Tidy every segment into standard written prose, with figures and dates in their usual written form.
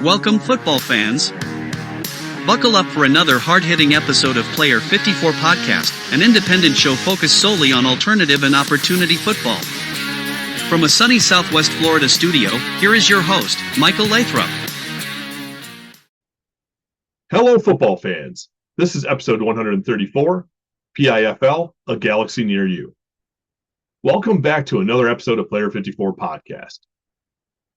Welcome, football fans. Buckle up for another hard-hitting episode of Player 54 Podcast, an independent show focused solely on alternative and opportunity football. From a sunny Southwest Florida studio, here is your host, Michael Lathrop. Hello, football fans. This is episode 134, PIFL, A Galaxy Near You. Welcome back to another episode of Player 54 Podcast.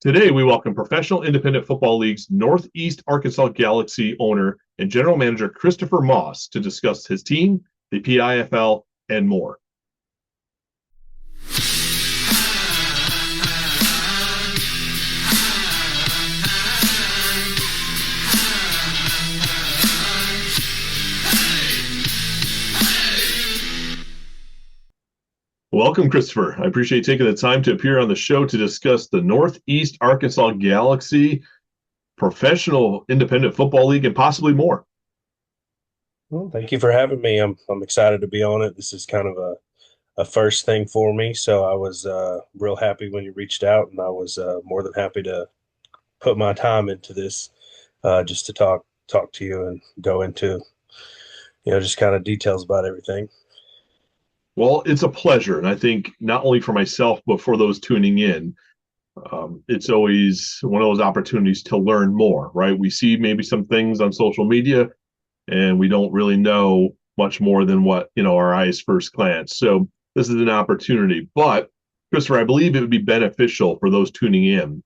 Today, we welcome Professional Independent Football League's Northeast Arkansas Galaxy owner and general manager Kristopher Moss to discuss his team, the PIFL, and more. Welcome, Kristopher. I appreciate you taking the time to appear on the show to discuss the Northeast Arkansas Galaxy, Professional Independent Football League, and possibly more. Well, thank you for having me. I'm excited to be on it. This is kind of a first thing for me, so I was real happy when you reached out, and I was more than happy to put my time into this just to talk to you and go into just kind of details about everything. Well, it's a pleasure, and I think not only for myself, but for those tuning in, it's always one of those opportunities to learn more, right? We see maybe some things on social media, and we don't really know much more than what, our eyes first glance. So this is an opportunity. But, Kristopher, I believe it would be beneficial for those tuning in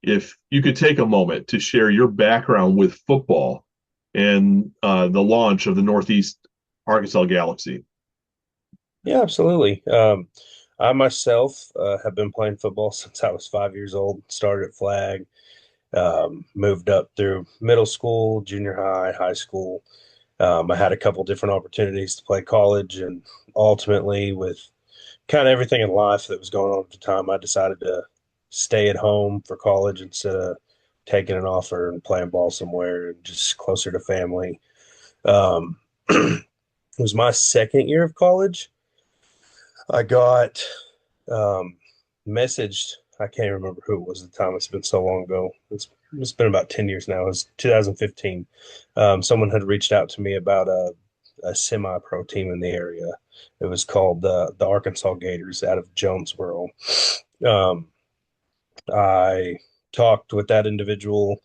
if you could take a moment to share your background with football and the launch of the Northeast Arkansas Galaxy. Yeah, absolutely. I myself have been playing football since I was 5 years old. Started at flag, moved up through middle school, junior high, high school. I had a couple different opportunities to play college, and ultimately, with kind of everything in life that was going on at the time, I decided to stay at home for college instead of taking an offer and playing ball somewhere and just closer to family. It was my second year of college. I got messaged. I can't remember who it was at the time. It's been so long ago. It's been about 10 years now. It was 2015. Someone had reached out to me about a semi-pro team in the area. It was called the Arkansas Gators out of Jonesboro. I talked with that individual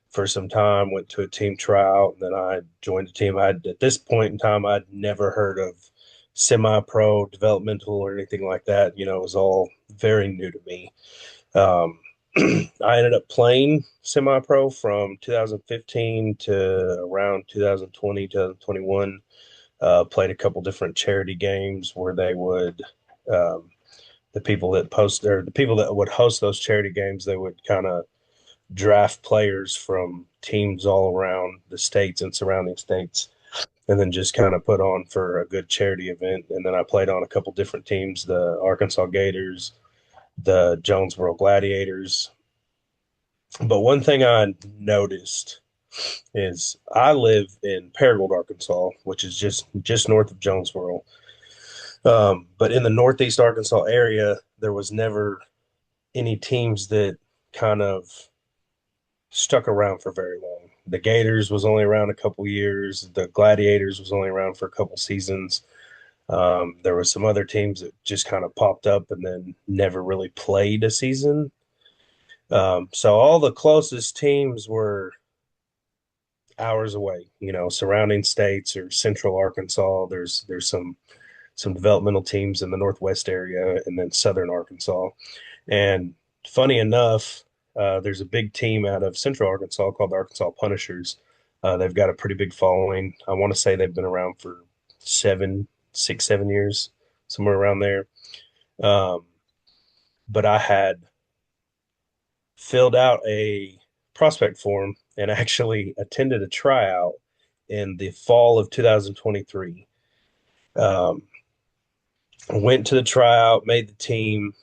for some time, went to a team tryout, and then I joined the team. At this point in time, I'd never heard of semi-pro, developmental, or anything like that. It was all very new to me. I ended up playing semi-pro from 2015 to around 2020, 2021. Played a couple different charity games where they would, the people that would host those charity games, they would kind of draft players from teams all around the states and surrounding states, and then just kind of put on for a good charity event. And then I played on a couple different teams, the Arkansas Gators, the Jonesboro Gladiators. But one thing I noticed is I live in Paragould, Arkansas, which is just north of Jonesboro. But in the Northeast Arkansas area, there was never any teams that kind of stuck around for very long. The Gators was only around a couple years. The Gladiators was only around for a couple seasons. There were some other teams that just kind of popped up and then never really played a season. So all the closest teams were hours away, surrounding states or central Arkansas. There's some developmental teams in the Northwest area and then southern Arkansas. And funny enough, there's a big team out of Central Arkansas called the Arkansas Punishers. They've got a pretty big following. I want to say they've been around for 7 years, somewhere around there. But I had filled out a prospect form and actually attended a tryout in the fall of 2023. Went to the tryout, made the team,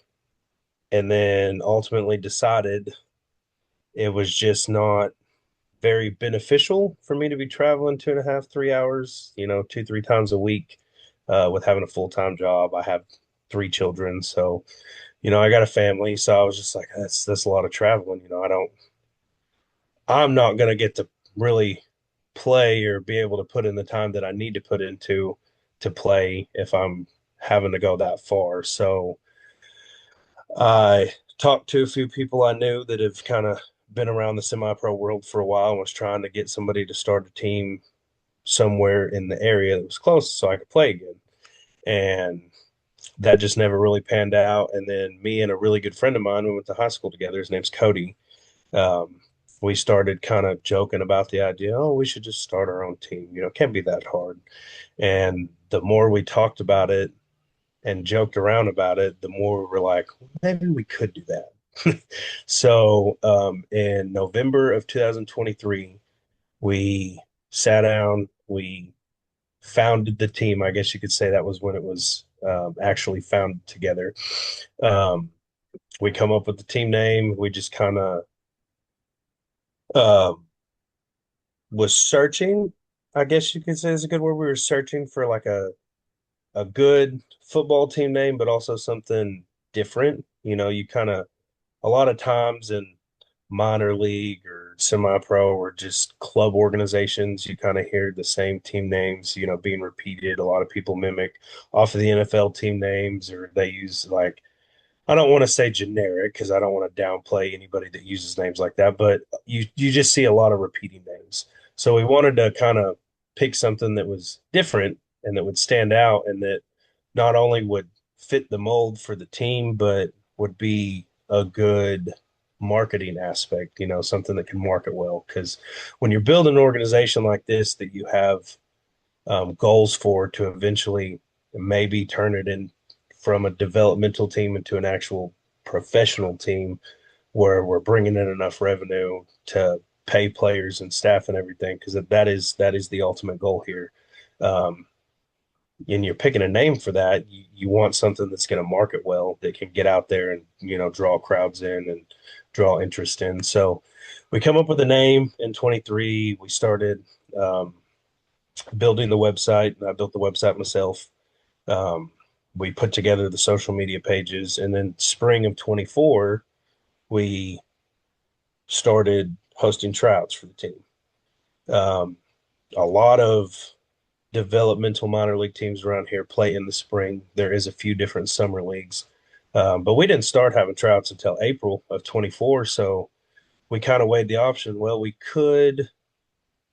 and then ultimately decided it was just not very beneficial for me to be traveling 2.5, 3 hours, 2-3 times a week with having a full-time job. I have 3 children, so I got a family, so I was just like, that's a lot of traveling. I'm not going to get to really play or be able to put in the time that I need to put into to play if I'm having to go that far. So I talked to a few people I knew that have kind of been around the semi-pro world for a while and was trying to get somebody to start a team somewhere in the area that was close so I could play again. And that just never really panned out. And then me and a really good friend of mine, we went to high school together. His name's Cody. Um, we started kind of joking about the idea, oh, we should just start our own team. It can't be that hard. And the more we talked about it and joked around about it, the more we were like, maybe we could do that. So in November of 2023, we sat down, we founded the team. I guess you could say that was when it was actually founded together. Um, we come up with the team name. We just kind of uh, was searching. I guess you could say is a good word. We were searching for like a good football team name, but also something different. You kind of a lot of times in minor league or semi-pro or just club organizations, you kind of hear the same team names, being repeated. A lot of people mimic off of the NFL team names, or they use like I don't want to say generic because I don't want to downplay anybody that uses names like that, but you just see a lot of repeating names. So we wanted to kind of pick something that was different and that would stand out and that not only would fit the mold for the team, but would be a good marketing aspect, something that can market well. Because when you're building an organization like this that you have goals for to eventually maybe turn it in from a developmental team into an actual professional team where we're bringing in enough revenue to pay players and staff and everything because that is the ultimate goal here. Um, and you're picking a name for that, you want something that's going to market well, that can get out there and draw crowds in and draw interest in. So we come up with a name in 23. We started building the website. I built the website myself. Um, we put together the social media pages, and then spring of 24, we started hosting tryouts for the team. Um, a lot of developmental minor league teams around here play in the spring. There is a few different summer leagues, but we didn't start having tryouts until April of 24. So we kind of weighed the option. Well, we could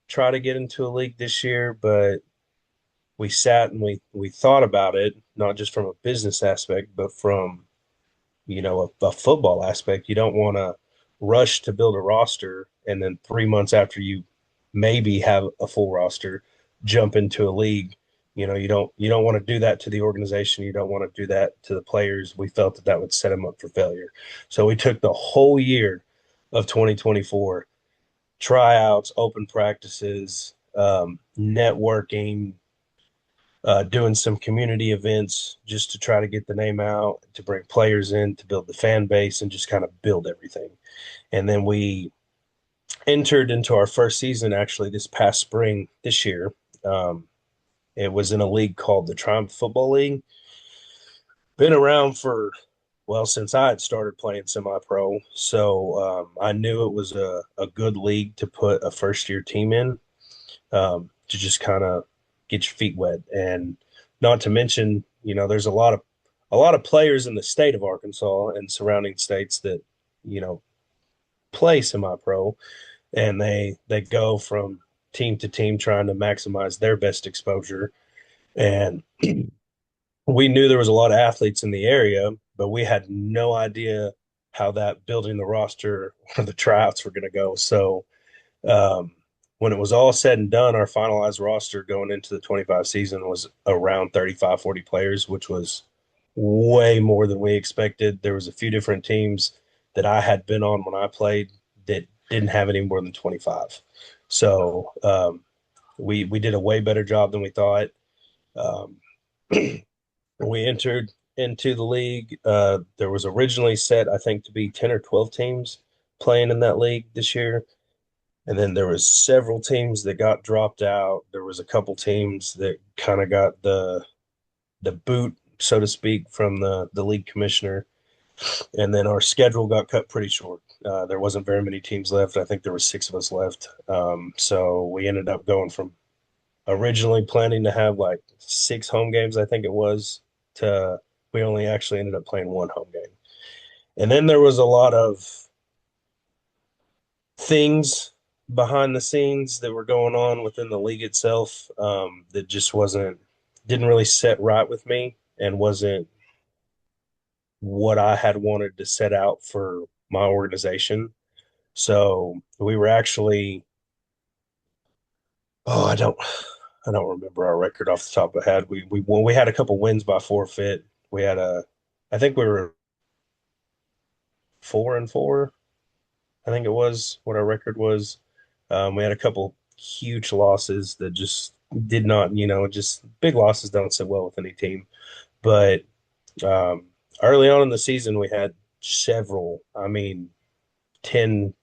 try to get into a league this year, but we sat and we thought about it, not just from a business aspect, but from a football aspect. You don't want to rush to build a roster and then 3 months after you maybe have a full roster, jump into a league. You don't want to do that to the organization. You don't want to do that to the players. We felt that that would set them up for failure. So we took the whole year of 2024 tryouts, open practices, networking, doing some community events just to try to get the name out, to bring players in, to build the fan base, and just kind of build everything. And then we entered into our first season actually this past spring this year. Um, it was in a league called the Triumph Football League. Been around for, well, since I had started playing semi-pro. So I knew it was a good league to put a first-year team in, to just kind of get your feet wet. And not to mention, there's a lot of players in the state of Arkansas and surrounding states that, you know, play semi-pro, and they go from team to team trying to maximize their best exposure. And we knew there was a lot of athletes in the area, but we had no idea how that building the roster or the tryouts were going to go. So um, when it was all said and done, our finalized roster going into the 25 season was around 35, 40 players, which was way more than we expected. There was a few different teams that I had been on when I played that didn't have any more than 25. So we did a way better job than we thought. Um, we entered into the league. There was originally set, I think, to be 10 or 12 teams playing in that league this year. And then there was several teams that got dropped out. There was a couple teams that kind of got the boot, so to speak, from the league commissioner. And then our schedule got cut pretty short. There wasn't very many teams left. I think there were six of us left. So we ended up going from originally planning to have like six home games, I think it was, to we only actually ended up playing one home game. And then there was a lot of things behind the scenes that were going on within the league itself, that just didn't really set right with me and wasn't what I had wanted to set out for my organization. So we were actually, oh, I don't remember our record off the top of the head. We had a couple wins by forfeit. We had I think we were 4-4. I think it was what our record was. We had a couple huge losses that just did not, just big losses don't sit well with any team. But um, early on in the season, we had several, I mean,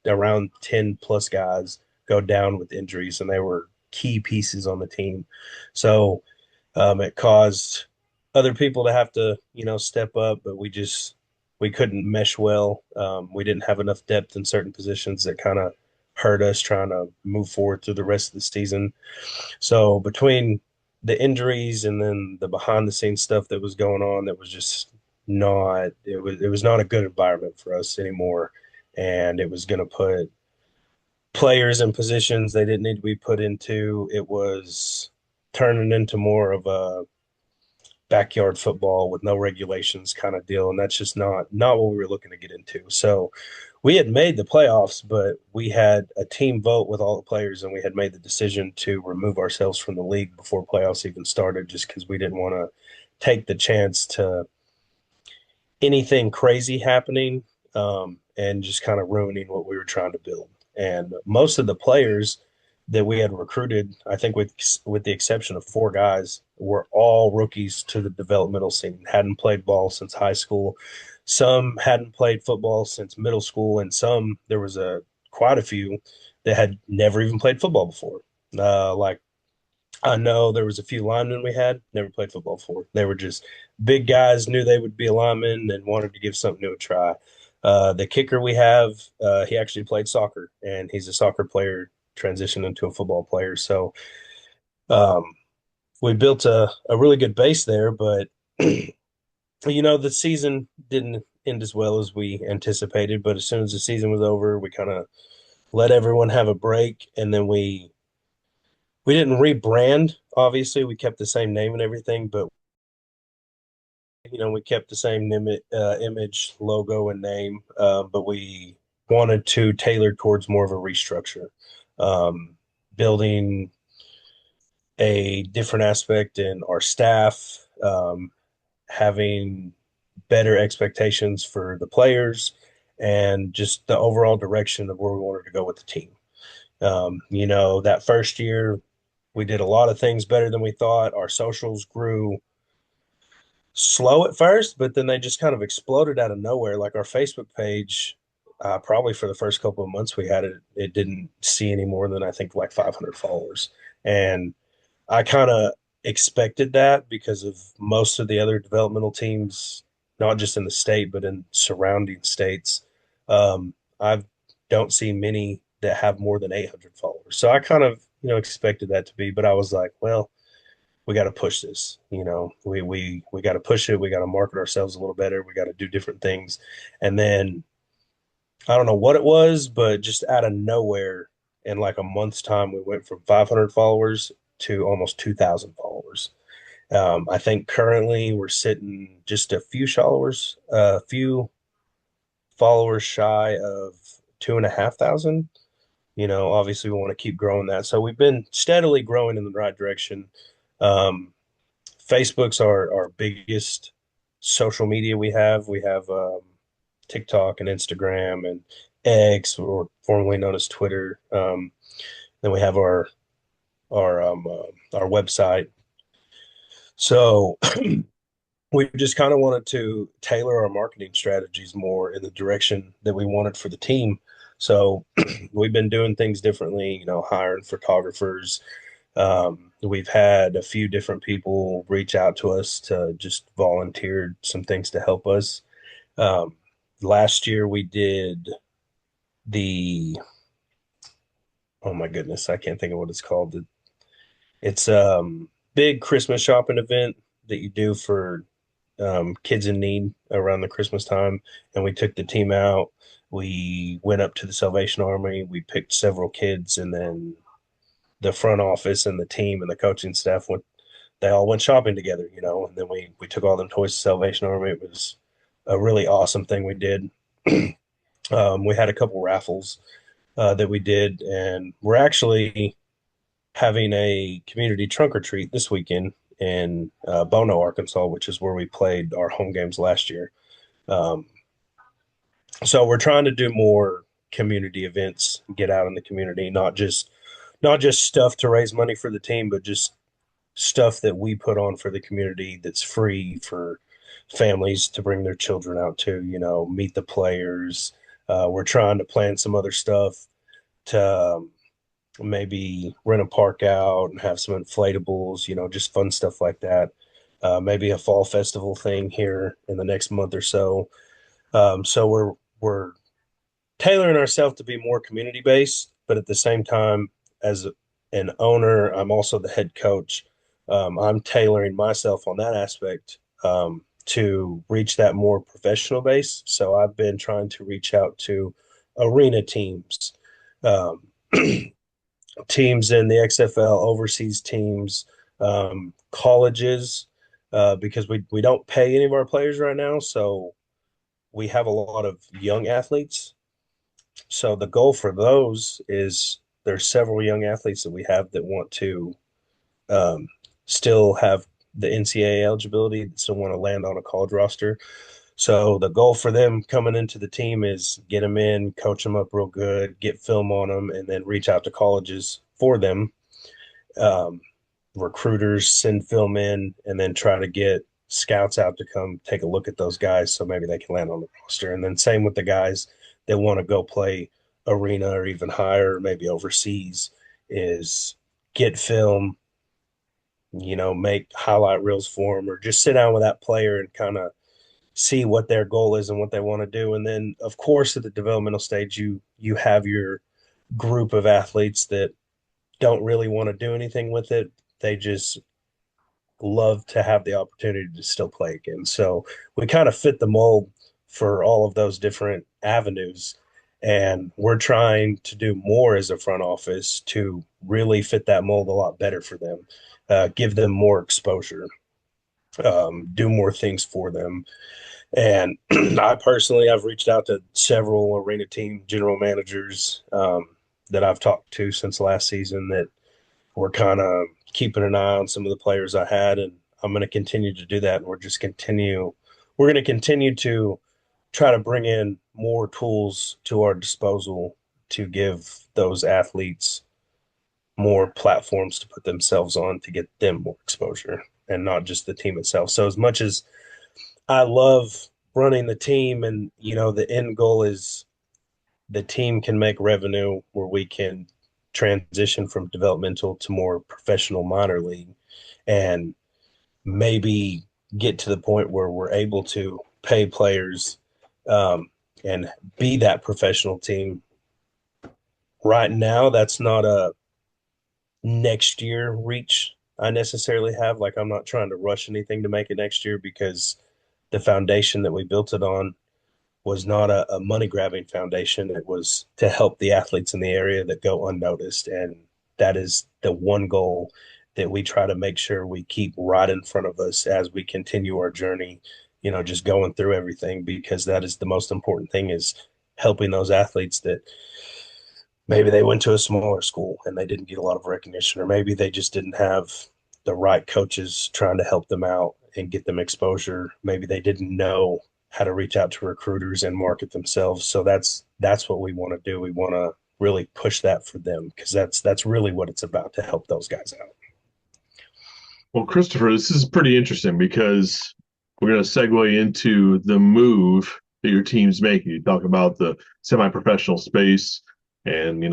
around 10 plus guys go down with injuries, and they were key pieces on the team. So it caused other people to have to, step up, but we couldn't mesh well. We didn't have enough depth in certain positions that kind of hurt us trying to move forward through the rest of the season. So between the injuries and then the behind the scenes stuff that was going on, that was just not it was not a good environment for us anymore, and it was going to put players in positions they didn't need to be put into. It was turning into more of a backyard football with no regulations kind of deal, and that's just not what we were looking to get into. So we had made the playoffs, but we had a team vote with all the players, and we had made the decision to remove ourselves from the league before playoffs even started, just because we didn't want to take the chance to anything crazy happening, and just kind of ruining what we were trying to build. And most of the players that we had recruited, I think with the exception of four guys, were all rookies to the developmental scene, hadn't played ball since high school. Some hadn't played football since middle school, and there was quite a few that had never even played football before. Like I know there was a few linemen we had never played football before. They were just big guys, knew they would be a lineman, and wanted to give something new a try. The kicker we have, he actually played soccer, and he's a soccer player transitioned into a football player. So um, we built a really good base there, but the season didn't end as well as we anticipated. But as soon as the season was over, we kind of let everyone have a break, and then we didn't rebrand. Obviously, we kept the same name and everything, but we kept the same image, logo, and name, but we wanted to tailor towards more of a restructure, building a different aspect in our staff, having better expectations for the players, and just the overall direction of where we wanted to go with the team. That first year, we did a lot of things better than we thought. Our socials grew slow at first, but then they just kind of exploded out of nowhere. Like our Facebook page, probably for the first couple of months we had it, it didn't see any more than I think like 500 followers. And I kind of expected that because of most of the other developmental teams, not just in the state, but in surrounding states. I don't see many that have more than 800 followers. So I kind of, expected that to be, but I was like, well, we got to push this. We got to push it. We got to market ourselves a little better. We got to do different things. And then I don't know what it was, but just out of nowhere, in like a month's time, we went from 500 followers to almost 2,000 followers. I think currently we're sitting just a few followers shy of 2,500. Obviously we want to keep growing that. So we've been steadily growing in the right direction. Um, Facebook's our biggest social media we have. We have TikTok and Instagram and X, or formerly known as Twitter. Then we have our website. So we just kind of wanted to tailor our marketing strategies more in the direction that we wanted for the team. So we've been doing things differently, hiring photographers. We've had a few different people reach out to us to just volunteer some things to help us. Last year we did the oh my goodness, I can't think of what it's called. It's big Christmas shopping event that you do for kids in need around the Christmas time. And we took the team out. We went up to the Salvation Army. We picked several kids, and then the front office and the team and the coaching staff went. They all went shopping together, And then we took all them toys to Salvation Army. It was a really awesome thing we did. We had a couple raffles that we did, and we're actually having a community trunk or treat this weekend in Bono, Arkansas, which is where we played our home games last year. Um, so we're trying to do more community events, get out in the community, not just stuff to raise money for the team, but just stuff that we put on for the community that's free for families to bring their children out to, meet the players. We're trying to plan some other stuff to maybe rent a park out and have some inflatables, just fun stuff like that. Maybe a fall festival thing here in the next month or so. So we're tailoring ourselves to be more community based, but at the same time, as an owner, I'm also the head coach. I'm tailoring myself on that aspect to reach that more professional base. So I've been trying to reach out to arena teams, um, teams in the XFL, overseas teams, colleges, because we don't pay any of our players right now. So we have a lot of young athletes. So the goal for those is there's several young athletes that we have that want to um, still have the NCAA eligibility, that still want to land on a college roster. So the goal for them coming into the team is get them in, coach them up real good, get film on them, and then reach out to colleges for them. Um, Recruiters send film in, and then try to get scouts out to come take a look at those guys so maybe they can land on the roster. And then same with the guys that want to go play arena or even higher, maybe overseas, is get film, make highlight reels for them, or just sit down with that player and kind of see what their goal is and what they want to do. And then, of course, at the developmental stage, you have your group of athletes that don't really want to do anything with it. They just love to have the opportunity to still play again. So we kind of fit the mold for all of those different avenues. And we're trying to do more as a front office to really fit that mold a lot better for them, give them more exposure, do more things for them. And I personally, I've reached out to several arena team general managers that I've talked to since last season that were kind of keeping an eye on some of the players I had, and I'm going to continue to do that. And we're going to continue to try to bring in more tools to our disposal to give those athletes more platforms to put themselves on to get them more exposure and not just the team itself. So as much as I love running the team, and the end goal is the team can make revenue where we can transition from developmental to more professional minor league, and maybe get to the point where we're able to pay players and be that professional team. Right now, that's not a next year reach I necessarily have. Like, I'm not trying to rush anything to make it next year, because the foundation that we built it on was not a money grabbing foundation. It was to help the athletes in the area that go unnoticed. And that is the one goal that we try to make sure we keep right in front of us as we continue our journey, just going through everything, because that is the most important thing, is helping those athletes that maybe they went to a smaller school and they didn't get a lot of recognition, or maybe they just didn't have the right coaches trying to help them out and get them exposure. Maybe they didn't know how to reach out to recruiters and market themselves. So that's what we want to do. We want to really push that for them, because that's really what it's about, to help those guys out. Well, Kristopher, this is pretty interesting because we're going to segue into the move that your team's making. You talk about the semi-professional space, and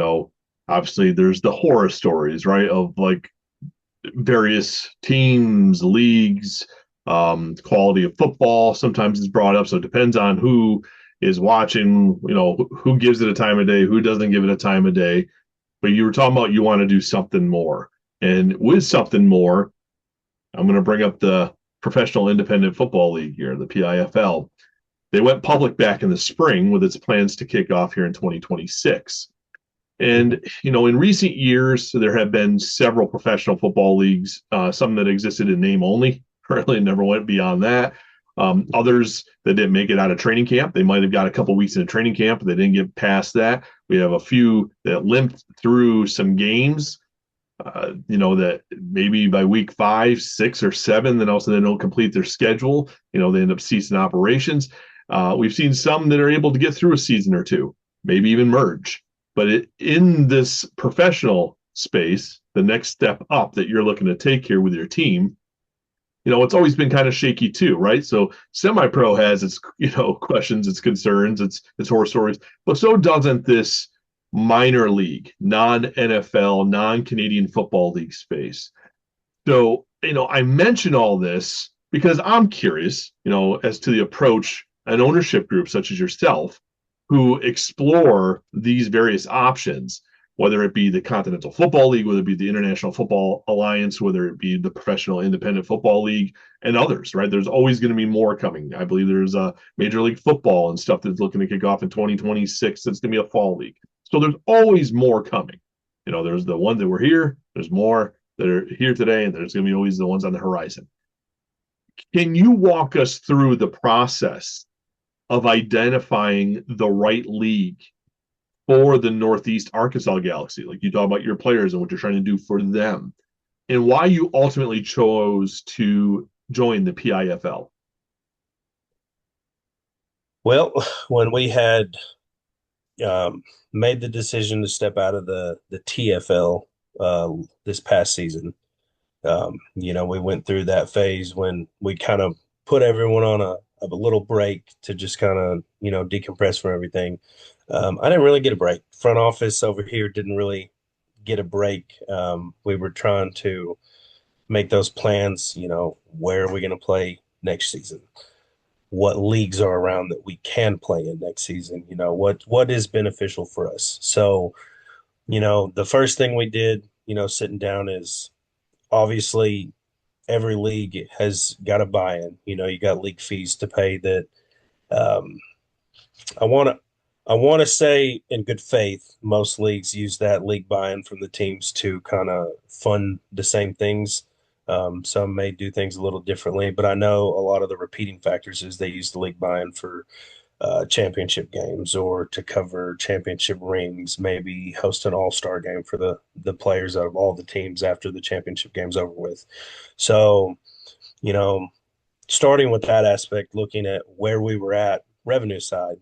obviously there's the horror stories, right, of like various teams, leagues, quality of football sometimes is brought up. So it depends on who is watching, who gives it a time of day, who doesn't give it a time of day. But you were talking about you want to do something more. And with something more, I'm going to bring up the Professional Independent Football League here, the PIFL. They went public back in the spring with its plans to kick off here in 2026. And, in recent years, there have been several professional football leagues, some that existed in name only, currently never went beyond that. Others that didn't make it out of training camp. They might have got a couple weeks in a training camp, but they didn't get past that. We have a few that limped through some games, that maybe by week 5, 6, or 7, then also they don't complete their schedule. They end up ceasing operations. We've seen some that are able to get through a season or two, maybe even merge. But in this professional space, the next step up that you're looking to take here with your team, it's always been kind of shaky too, right? So semi-pro has its, questions, its concerns, its horror stories, but so doesn't this minor league, non-NFL, non-Canadian Football League space. So, I mention all this because I'm curious, as to the approach an ownership group such as yourself who explore these various options, whether it be the Continental Football League, whether it be the International Football Alliance, whether it be the Professional Independent Football League, and others, right? There's always going to be more coming. I believe there's a Major League Football and stuff that's looking to kick off in 2026. That's going to be a fall league. So there's always more coming. There's the ones that were here. There's more that are here today, and there's going to be always the ones on the horizon. Can you walk us through the process of identifying the right league for the Northeast Arkansas Galaxy? Like you talk about your players and what you're trying to do for them, and why you ultimately chose to join the PIFL. Well, when we had made the decision to step out of the TFL this past season, we went through that phase when we kind of put everyone on a little break to just kind of, decompress from everything. I didn't really get a break. Front office over here didn't really get a break. We were trying to make those plans, where are we going to play next season? What leagues are around that we can play in next season? What is beneficial for us? So, the first thing we did, sitting down is obviously every league has got a buy-in. You got league fees to pay that um, I want to say in good faith, most leagues use that league buy-in from the teams to kind of fund the same things. Some may do things a little differently, but I know a lot of the repeating factors is they use the league buy-in for championship games or to cover championship rings, maybe host an all-star game for the players out of all the teams after the championship game's over with. So, you know, starting with that aspect, looking at where we were at revenue side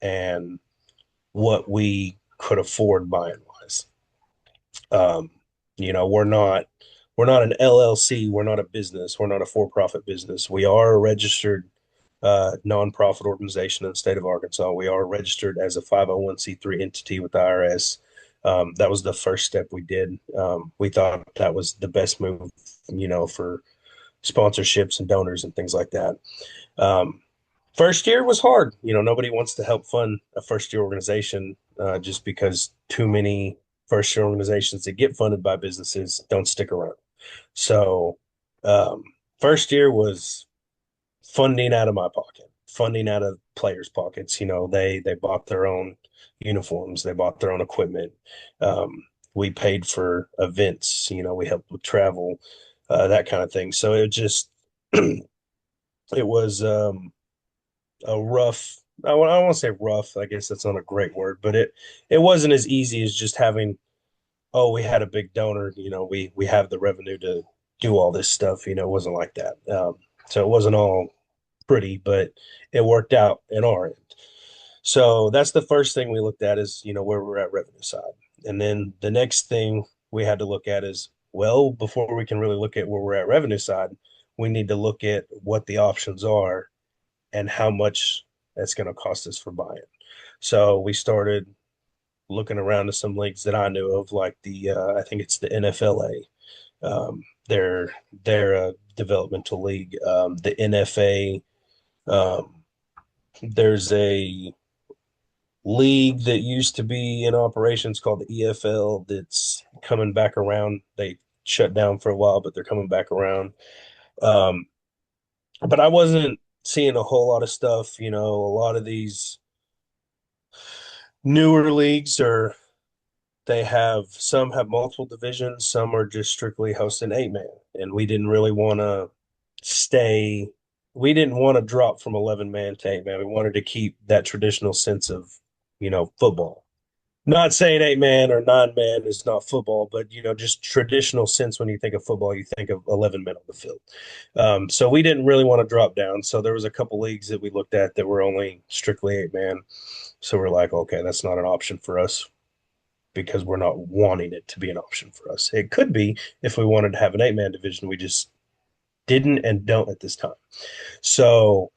and what we could afford buying wise. Um, we're not an LLC, we're not a business, we're not a for-profit business. We are a registered nonprofit organization in the state of Arkansas. We are registered as a 501c3 entity with the IRS. That was the first step we did. We thought that was the best move, for sponsorships and donors and things like that. First year was hard. Nobody wants to help fund a first year organization just because too many first year organizations that get funded by businesses don't stick around. So, first year was funding out of my pocket, funding out of players' pockets. They bought their own uniforms, they bought their own equipment. We paid for events. We helped with travel, that kind of thing. So it just it was a rough. I want to say rough. I guess that's not a great word, but it wasn't as easy as just having. Oh, we had a big donor. We have the revenue to do all this stuff. It wasn't like that. So it wasn't all pretty, but it worked out in our end. So that's the first thing we looked at is, where we're at revenue side. And then the next thing we had to look at is, well, before we can really look at where we're at revenue side, we need to look at what the options are and how much that's going to cost us for buying. So we started looking around to some leagues that I knew of, like I think it's the NFLA. They're a developmental league. The NFA, there's a league that used to be in operations called the EFL that's coming back around. They shut down for a while, but they're coming back around. Um, but I wasn't seeing a whole lot of stuff. A lot of these newer leagues are they have some have multiple divisions, some are just strictly hosting 8 man, and we didn't really want to stay. We didn't want to drop from 11 man to 8 man. We wanted to keep that traditional sense of football. Not saying 8 man or 9 man is not football, but just traditional sense when you think of football, you think of 11 men on the field. So we didn't really want to drop down. So there was a couple leagues that we looked at that were only strictly 8 man. So we're like, okay, that's not an option for us because we're not wanting it to be an option for us. It could be if we wanted to have an 8 man division. We just didn't and don't at this time. So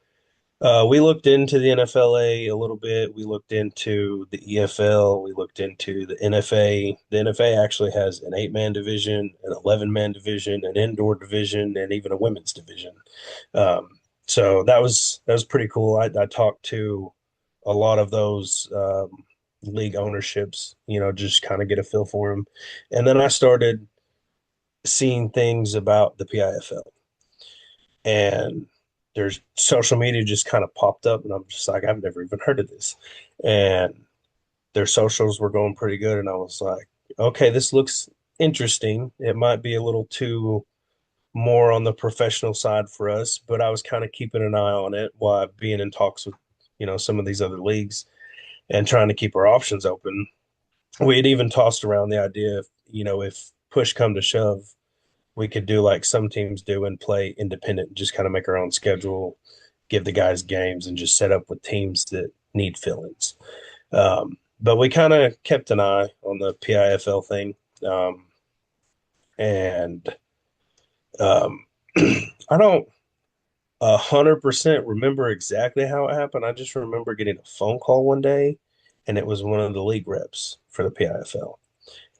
we looked into the NFLA a little bit. We looked into the EFL. We looked into the NFA. The NFA actually has an 8 man division, an 11 man division, an indoor division, and even a women's division. So that was pretty cool. I talked to a lot of those league ownerships, just kind of get a feel for them. And then I started seeing things about the PIFL, and there's social media just kind of popped up, and I'm just like, I've never even heard of this. And their socials were going pretty good, and I was like, okay, this looks interesting. It might be a little too more on the professional side for us, but I was kind of keeping an eye on it while being in talks with, some of these other leagues and trying to keep our options open. We had even tossed around the idea of, if push come to shove, we could do like some teams do and play independent, just kind of make our own schedule, give the guys games, and just set up with teams that need fill-ins. But we kind of kept an eye on the PIFL thing, and I don't 100% remember exactly how it happened. I just remember getting a phone call one day, and it was one of the league reps for the PIFL,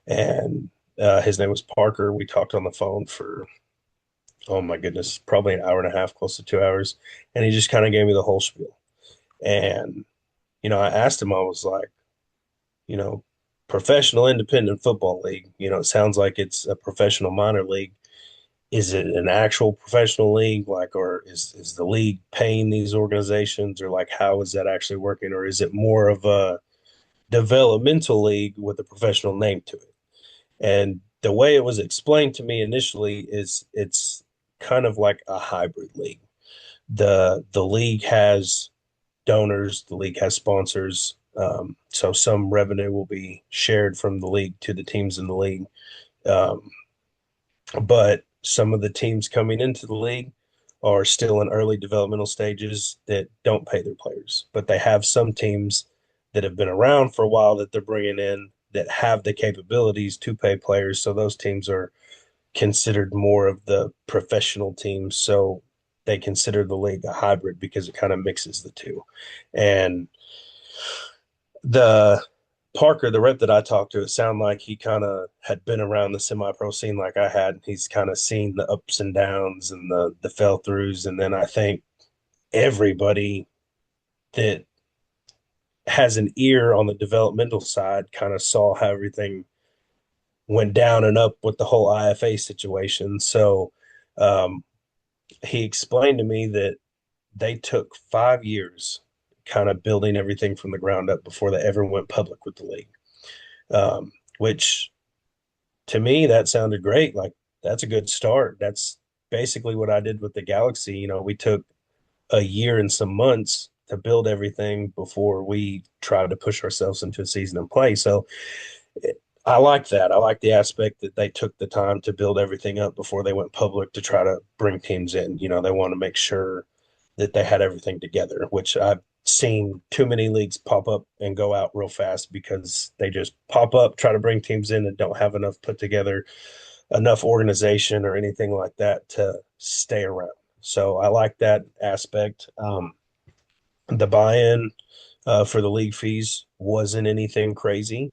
and his name was Parker. We talked on the phone for, oh my goodness, probably an hour and a half, close to 2 hours. And he just kind of gave me the whole spiel. And, I asked him, I was like, you know, professional independent football league, it sounds like it's a professional minor league. Is it an actual professional league? Like, or is the league paying these organizations, or like, how is that actually working? Or is it more of a developmental league with a professional name to it? And the way it was explained to me initially is it's kind of like a hybrid league. The league has donors, the league has sponsors. So some revenue will be shared from the league to the teams in the league. Um, but some of the teams coming into the league are still in early developmental stages that don't pay their players, but they have some teams that have been around for a while that they're bringing in that have the capabilities to pay players. So those teams are considered more of the professional teams. So they consider the league a hybrid because it kind of mixes the two. And the Parker, the rep that I talked to, it sounded like he kind of had been around the semi-pro scene like I had. He's kind of seen the ups and downs and the fell throughs. And then I think everybody that has an ear on the developmental side kind of saw how everything went down and up with the whole IFA situation. So um, he explained to me that they took 5 years kind of building everything from the ground up before they ever went public with the league. Which to me, that sounded great. Like, that's a good start. That's basically what I did with the Galaxy. We took a year and some months to build everything before we tried to push ourselves into a season and play. So I like that. I like the aspect that they took the time to build everything up before they went public to try to bring teams in. They want to make sure that they had everything together, which I've seen too many leagues pop up and go out real fast because they just pop up, try to bring teams in, and don't have enough put together, enough organization or anything like that to stay around. So I like that aspect. The buy-in for the league fees wasn't anything crazy,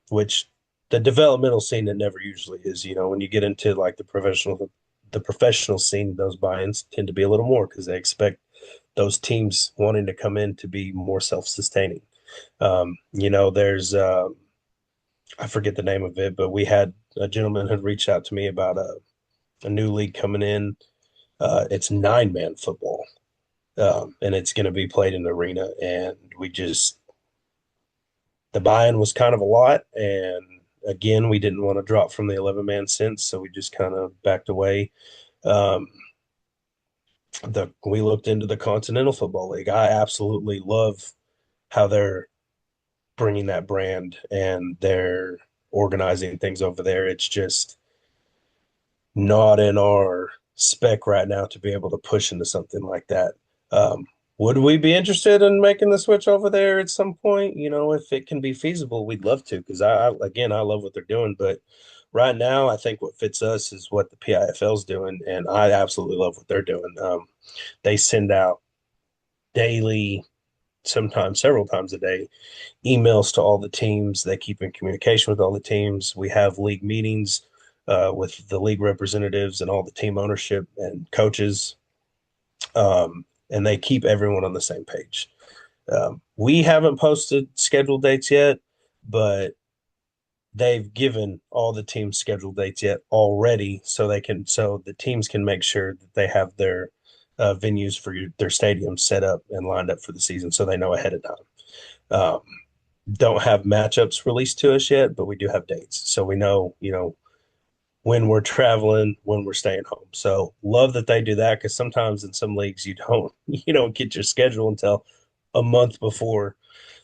which the developmental scene it never usually is. When you get into like the professional scene, those buy-ins tend to be a little more because they expect those teams wanting to come in to be more self-sustaining. There's I forget the name of it, but we had a gentleman had reached out to me about a new league coming in. It's 9-man football, and it's going to be played in the arena. And the buy-in was kind of a lot. And again, we didn't want to drop from the 11-man sense, so we just kind of backed away. Um, we looked into the Continental Football League. I absolutely love how they're bringing that brand and they're organizing things over there. It's just not in our spec right now to be able to push into something like that. Um, would we be interested in making the switch over there at some point? If it can be feasible, we'd love to because again, I love what they're doing. But right now, I think what fits us is what the PIFL is doing, and I absolutely love what they're doing. They send out daily, sometimes several times a day, emails to all the teams. They keep in communication with all the teams. We have league meetings with the league representatives and all the team ownership and coaches, and they keep everyone on the same page. We haven't posted scheduled dates yet, but they've given all the teams scheduled dates yet already, so the teams can make sure that they have their venues for their stadiums set up and lined up for the season, so they know ahead of time. Um, don't have matchups released to us yet, but we do have dates. So we know, when we're traveling, when we're staying home. So love that they do that because sometimes in some leagues you don't get your schedule until a month before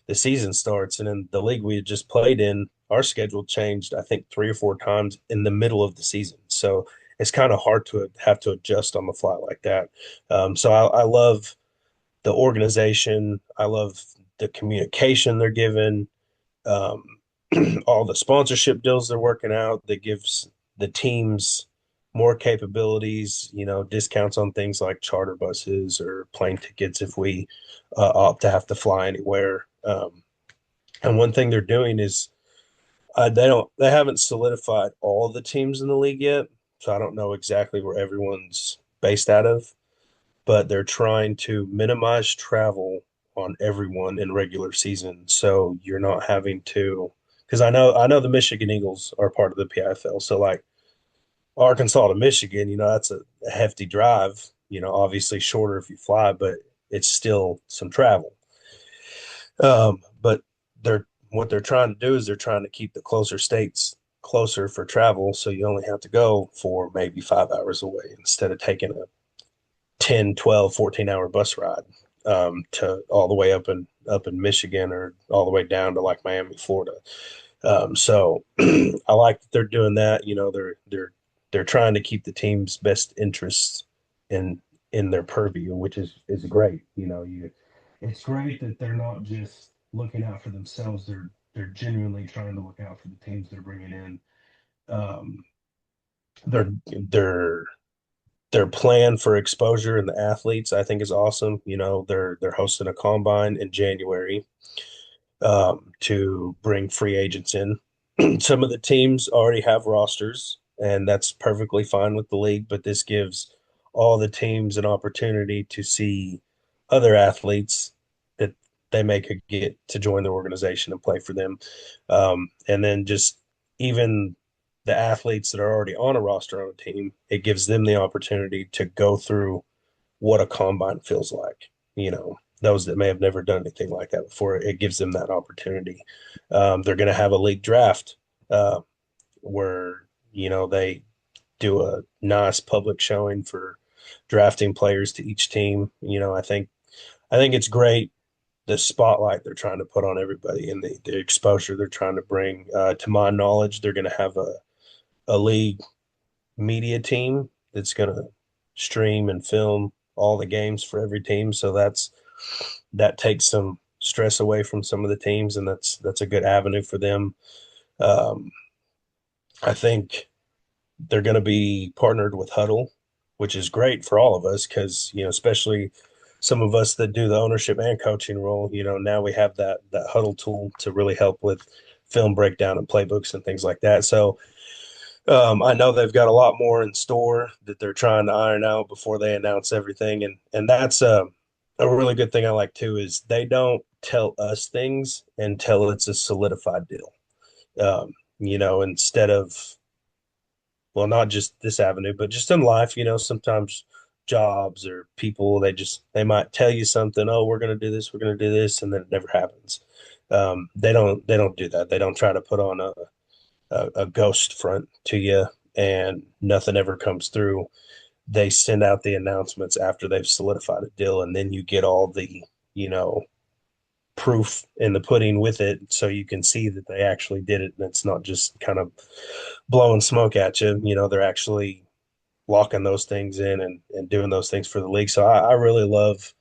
the season starts. And in the league we had just played in, our schedule changed, I think, 3 or 4 times in the middle of the season. So it's kind of hard to have to adjust on the fly like that. So I love the organization. I love the communication they're given, um, all the sponsorship deals they're working out that gives the teams more capabilities, discounts on things like charter buses or plane tickets if we opt to have to fly anywhere. And one thing they're doing is they haven't solidified all the teams in the league yet, so I don't know exactly where everyone's based out of, but they're trying to minimize travel on everyone in regular season. So you're not having to, because I know the Michigan Eagles are part of the PIFL. So like Arkansas to Michigan, that's a hefty drive, obviously shorter if you fly, but it's still some travel. But what they're trying to do is they're trying to keep the closer states closer for travel. So you only have to go for maybe 5 hours away instead of taking a 10, 12, 14-hour bus ride to all the way up in Michigan or all the way down to like Miami, Florida. So I like that they're doing that. They're trying to keep the team's best interests in in their purview, which is great. It's great that they're not just looking out for themselves. They're genuinely trying to look out for the teams they're bringing in. Um, their their their plan for exposure and the athletes, I think, is awesome. They're hosting a combine in January to bring free agents in. Some of the teams already have rosters, and that's perfectly fine with the league, but this gives all the teams an opportunity to see other athletes that they may could get to join their organization and play for them. And then just even the athletes that are already on a roster on a team, it gives them the opportunity to go through what a combine feels like. Those that may have never done anything like that before, it gives them that opportunity. They're going to have a league draft where they do a nice public showing for drafting players to each team. I think it's great the spotlight they're trying to put on everybody and the exposure they're trying to bring. To my knowledge, they're going to have a league media team that's going to stream and film all the games for every team. So that takes some stress away from some of the teams, and that's a good avenue for them. Um, I think they're going to be partnered with Huddle, which is great for all of us because especially some of us that do the ownership and coaching role. Now we have that Huddle tool to really help with film breakdown and playbooks and things like that. So I know they've got a lot more in store that they're trying to iron out before they announce everything, and that's a really good thing I like too is they don't tell us things until it's a solidified deal. Instead of, well, not just this avenue, but just in life, sometimes jobs or people, they might tell you something, oh, we're going to do this, we're going to do this, and then it never happens. They don't do that. They don't try to put on a ghost front to you and nothing ever comes through. They send out the announcements after they've solidified a deal, and then you get all the, you know, proof in the pudding with it so you can see that they actually did it and it's not just kind of blowing smoke at you. They're actually locking those things in and doing those things for the league. So I really love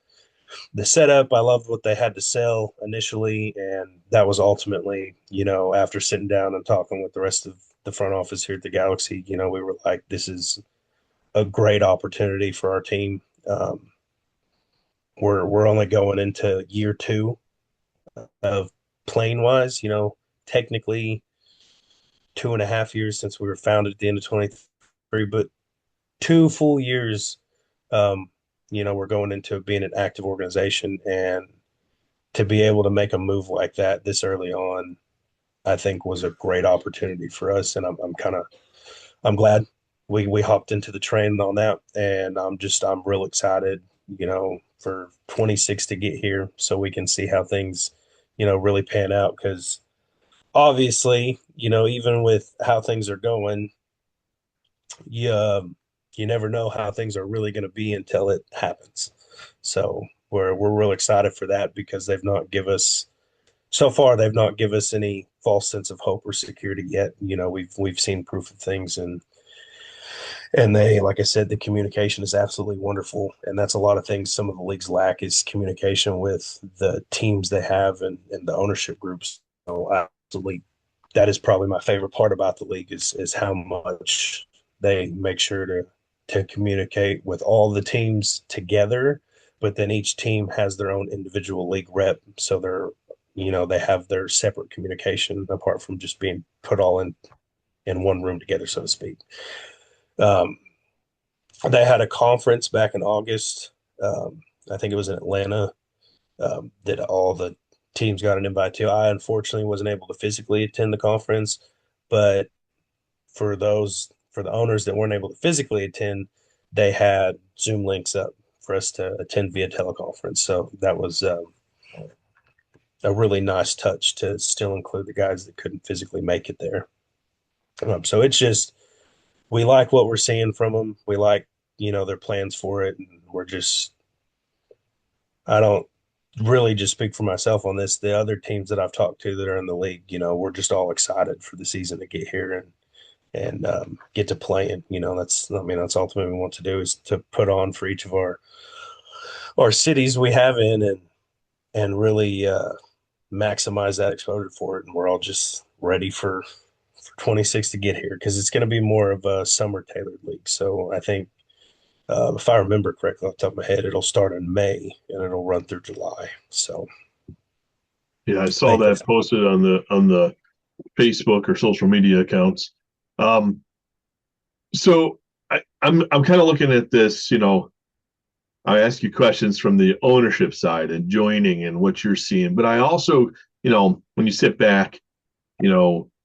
the setup. I loved what they had to sell initially. And that was ultimately, after sitting down and talking with the rest of the front office here at the Galaxy, we were like, this is a great opportunity for our team. We're only going into year two of playing wise, technically 2.5 years since we were founded at the end of 23, but 2 full years, we're going into being an active organization, and to be able to make a move like that this early on, I think was a great opportunity for us. And I'm glad we hopped into the train on that. And I'm real excited, for 26 to get here so we can see how things, really pan out. Because obviously, even with how things are going, you never know how things are really going to be until it happens. So we're real excited for that because so far they've not give us any false sense of hope or security yet. We've seen proof of things, and they, like I said, the communication is absolutely wonderful. And that's a lot of things some of the leagues lack is communication with the teams they have and the ownership groups. So absolutely, that is probably my favorite part about the league is how much they make sure to communicate with all the teams together, but then each team has their own individual league rep. So they have their separate communication apart from just being put all in one room together, so to speak. Um, they had a conference back in August. I think it was in Atlanta, that all the teams got an invite to. I unfortunately wasn't able to physically attend the conference, but for the owners that weren't able to physically attend, they had Zoom links up for us to attend via teleconference. So that was a really nice touch to still include the guys that couldn't physically make it there. So it's just, we like what we're seeing from them. We like, their plans for it. And I don't really just speak for myself on this. The other teams that I've talked to that are in the league, we're just all excited for the season to get here and get to play. And, that's ultimately what we want to do is to put on for each of our cities we have in and really maximize that exposure for it. And we're all just ready for 26 to get here because it's going to be more of a summer tailored league. So I think, if I remember correctly off the top of my head, it'll start in May and it'll run through July. So yeah, I saw that posted on the Facebook or social media accounts. So I'm kind of looking at this, I ask you questions from the ownership side and joining and what you're seeing, but I also, when you sit back,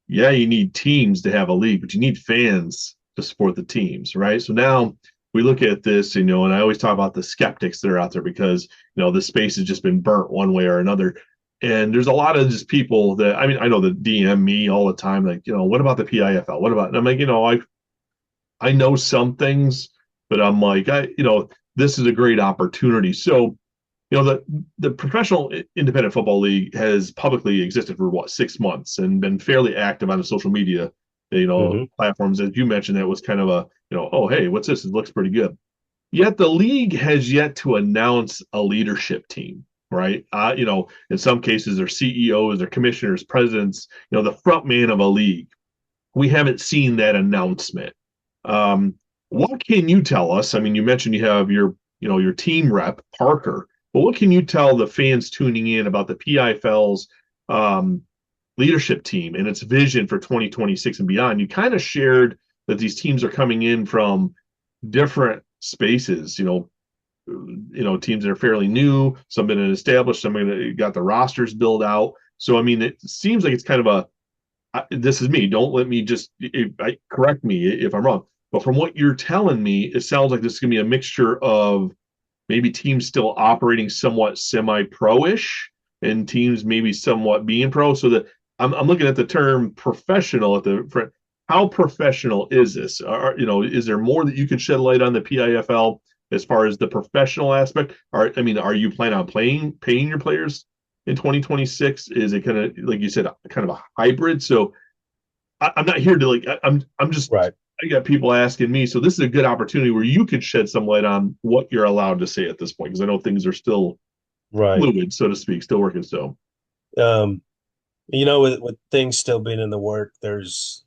yeah, you need teams to have a league, but you need fans to support the teams, right? So now we look at this, and I always talk about the skeptics that are out there because, the space has just been burnt one way or another. And there's a lot of just people that, I know that DM me all the time, like, what about the PIFL? What about, and I'm like, I know some things, but I'm like, this is a great opportunity. So, the Professional Independent Football League has publicly existed for 6 months and been fairly active on the social media, platforms. As you mentioned, that was kind of a, oh, hey, what's this? It looks pretty good. Yet the league has yet to announce a leadership team, right? In some cases, they're CEOs, they're commissioners, presidents, the front man of a league. We haven't seen that announcement. What can you tell us? You mentioned you have your team rep, Parker, but what can you tell the fans tuning in about the PIFL's leadership team and its vision for 2026 and beyond? You kind of shared that these teams are coming in from different spaces, teams that are fairly new, some been established, some got the rosters built out. So I mean, it seems like it's kind of this is me. Don't let me just correct me if I'm wrong. But from what you're telling me, it sounds like this is going to be a mixture of maybe teams still operating somewhat semi-pro-ish and teams maybe somewhat being pro. So that I'm looking at the term professional at the front. How professional is this? Is there more that you could shed light on the PIFL as far as the professional aspect? Are you planning on paying your players in 2026? Is it kind of like you said, kind of a hybrid? So I'm not here to I'm just Right. I got people asking me, so this is a good opportunity where you could shed some light on what you're allowed to say at this point, because I know things are still Right. fluid, so to speak, still working. So, Um, with things still being in the work, there's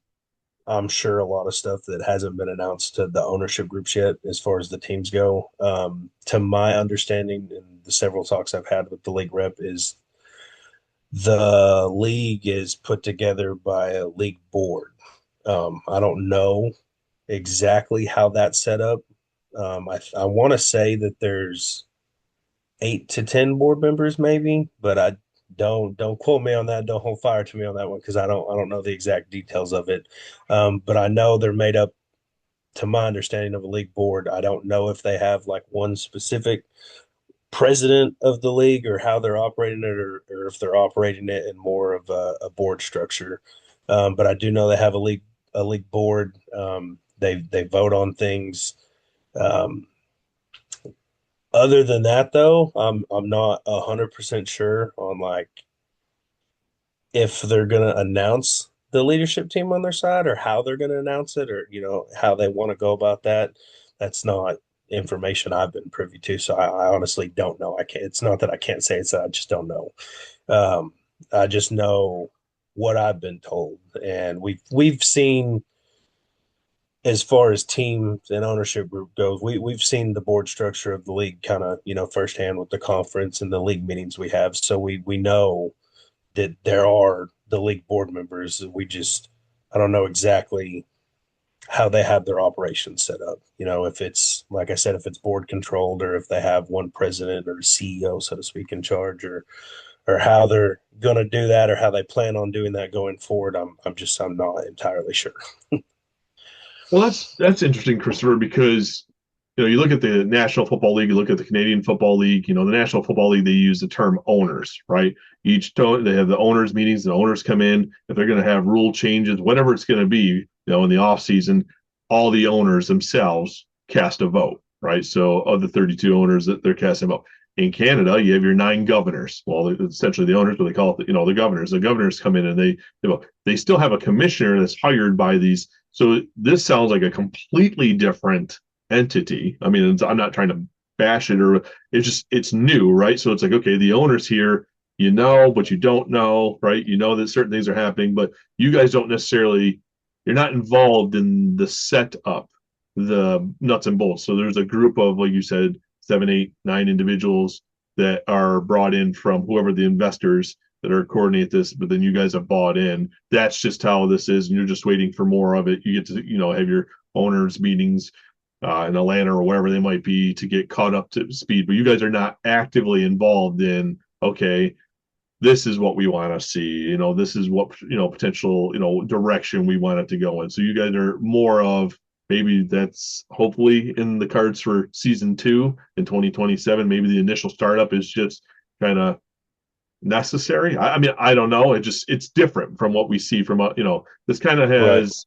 I'm sure a lot of stuff that hasn't been announced to the ownership groups yet, as far as the teams go. To my understanding, and the several talks I've had with the league rep, is the league is put together by a league board. I don't know exactly how that's set up. I want to say that there's 8 to 10 board members, maybe, but I don't quote me on that. Don't hold fire to me on that one because I don't know the exact details of it. But I know they're made up, to my understanding, of a league board. I don't know if they have like one specific president of the league or how they're operating it, or if they're operating it in more of a board structure. But I do know they have a league board. They vote on things. Um, Other than that, though, I'm not 100% sure on like if they're gonna announce the leadership team on their side or how they're gonna announce it, or how they want to go about that. That's not information I've been privy to, so I honestly don't know. I can't. It's not that I can't say it's that I just don't know. Um, I just know what I've been told, and we've seen, as far as teams and ownership group goes, we've seen the board structure of the league kind of firsthand with the conference and the league meetings we have. So we know that there are the league board members. We just I don't know exactly how they have their operations set up. If it's like I said, if it's board controlled, or if they have one president or CEO, so to speak, in charge, or how they're going to do that, or how they plan on doing that going forward. I'm not entirely sure. well, that's interesting, Christopher, because you look at the National Football League, you look at the Canadian Football League. The National Football League, they use the term owners, right? They have the owners meetings. The owners come in if they're going to have rule changes, whatever it's going to be. In the off season, all the owners themselves cast a vote, right? So of the 32 owners that they're casting a vote. In Canada, you have your 9 governors. Well, essentially the owners, but they call it, the governors. The governors come in and they still have a commissioner that's hired by these. So this sounds like a completely different entity. I mean, I'm not trying to bash it, or it's new, right? So it's like, okay, the owner's here, but you don't know, right? You know that certain things are happening, but you guys don't necessarily, you're not involved in the setup, the nuts and bolts. So there's a group of, like you said, 7, 8, 9 individuals that are brought in from whoever the investors that are coordinate this, but then you guys have bought in. That's just how this is, and you're just waiting for more of it. You get to, have your owners meetings in Atlanta or wherever they might be to get caught up to speed. But you guys are not actively involved in, okay, this is what we want to see. This is what, potential, direction we want it to go in. So you guys are more of, maybe that's hopefully in the cards for season 2 in 2027. Maybe the initial startup is just kind of necessary. I mean, I don't know. It's different from what we see from, this kind of Right. has,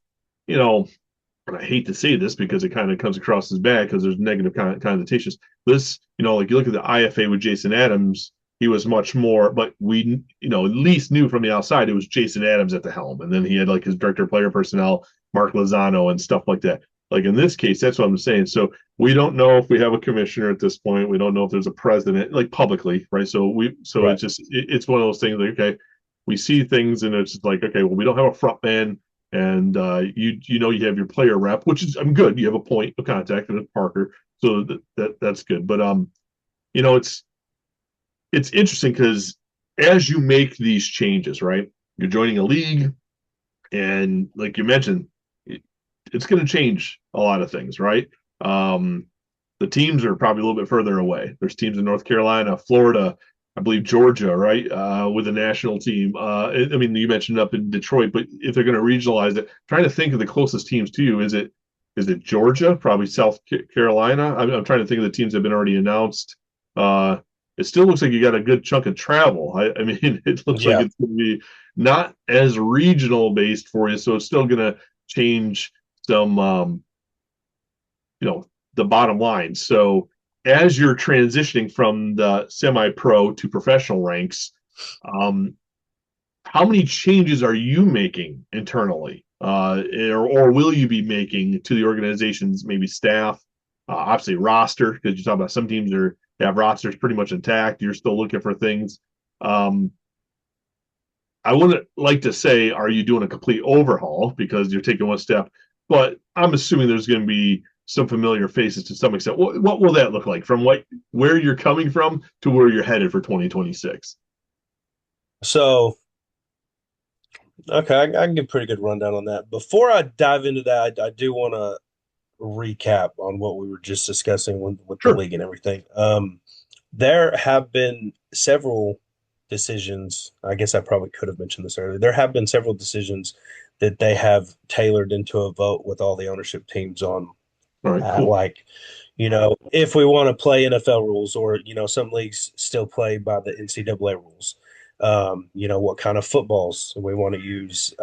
and I hate to say this because it kind of comes across as bad because there's negative connotations. This, like you look at the IFA with Jason Adams, he was much more, but we, at least knew from the outside it was Jason Adams at the helm. And then he had like his director of player personnel, Mark Lozano, and stuff like that. Like in this case, that's what I'm saying. So we don't know if we have a commissioner at this point. We don't know if there's a president, like publicly, right? So Right. it's one of those things like, okay, we see things and it's like, okay, well, we don't have a front man, and you have your player rep, which is good. You have a point of contact with Parker, so that's good. But it's interesting because as you make these changes, right, you're joining a league, and like you mentioned, it's going to change a lot of things, right? The teams are probably a little bit further away. There's teams in North Carolina, Florida, I believe Georgia, right, with a national team. I mean, you mentioned up in Detroit, but if they're going to regionalize it, trying to think of the closest teams to you, is it Georgia? Probably South Carolina. I'm trying to think of the teams that have been already announced. Uh, it still looks like you got a good chunk of travel. I mean, it looks like Yeah. it's going to be not as regional based for you, so it's still going to change some, the bottom line. So as you're transitioning from the semi-pro to professional ranks, um, how many changes are you making internally, or will you be making to the organization's maybe staff, obviously roster? Because you talk about some teams have rosters pretty much intact. You're still looking for things. Um, I wouldn't like to say, are you doing a complete overhaul because you're taking one step, but I'm assuming there's going to be some familiar faces to some extent. What will that look like from where you're coming from to where you're headed for 2026? So, okay, I can give a pretty good rundown on that. Before I dive into that, I do want to recap on what we were just discussing with the Sure. league and everything. There have been several decisions. I guess I probably could have mentioned this earlier. There have been several decisions that they have tailored into a vote with all the ownership teams on, All right, cool. like, if we want to play NFL rules, or, some leagues still play by the NCAA rules. What kind of footballs we want to use,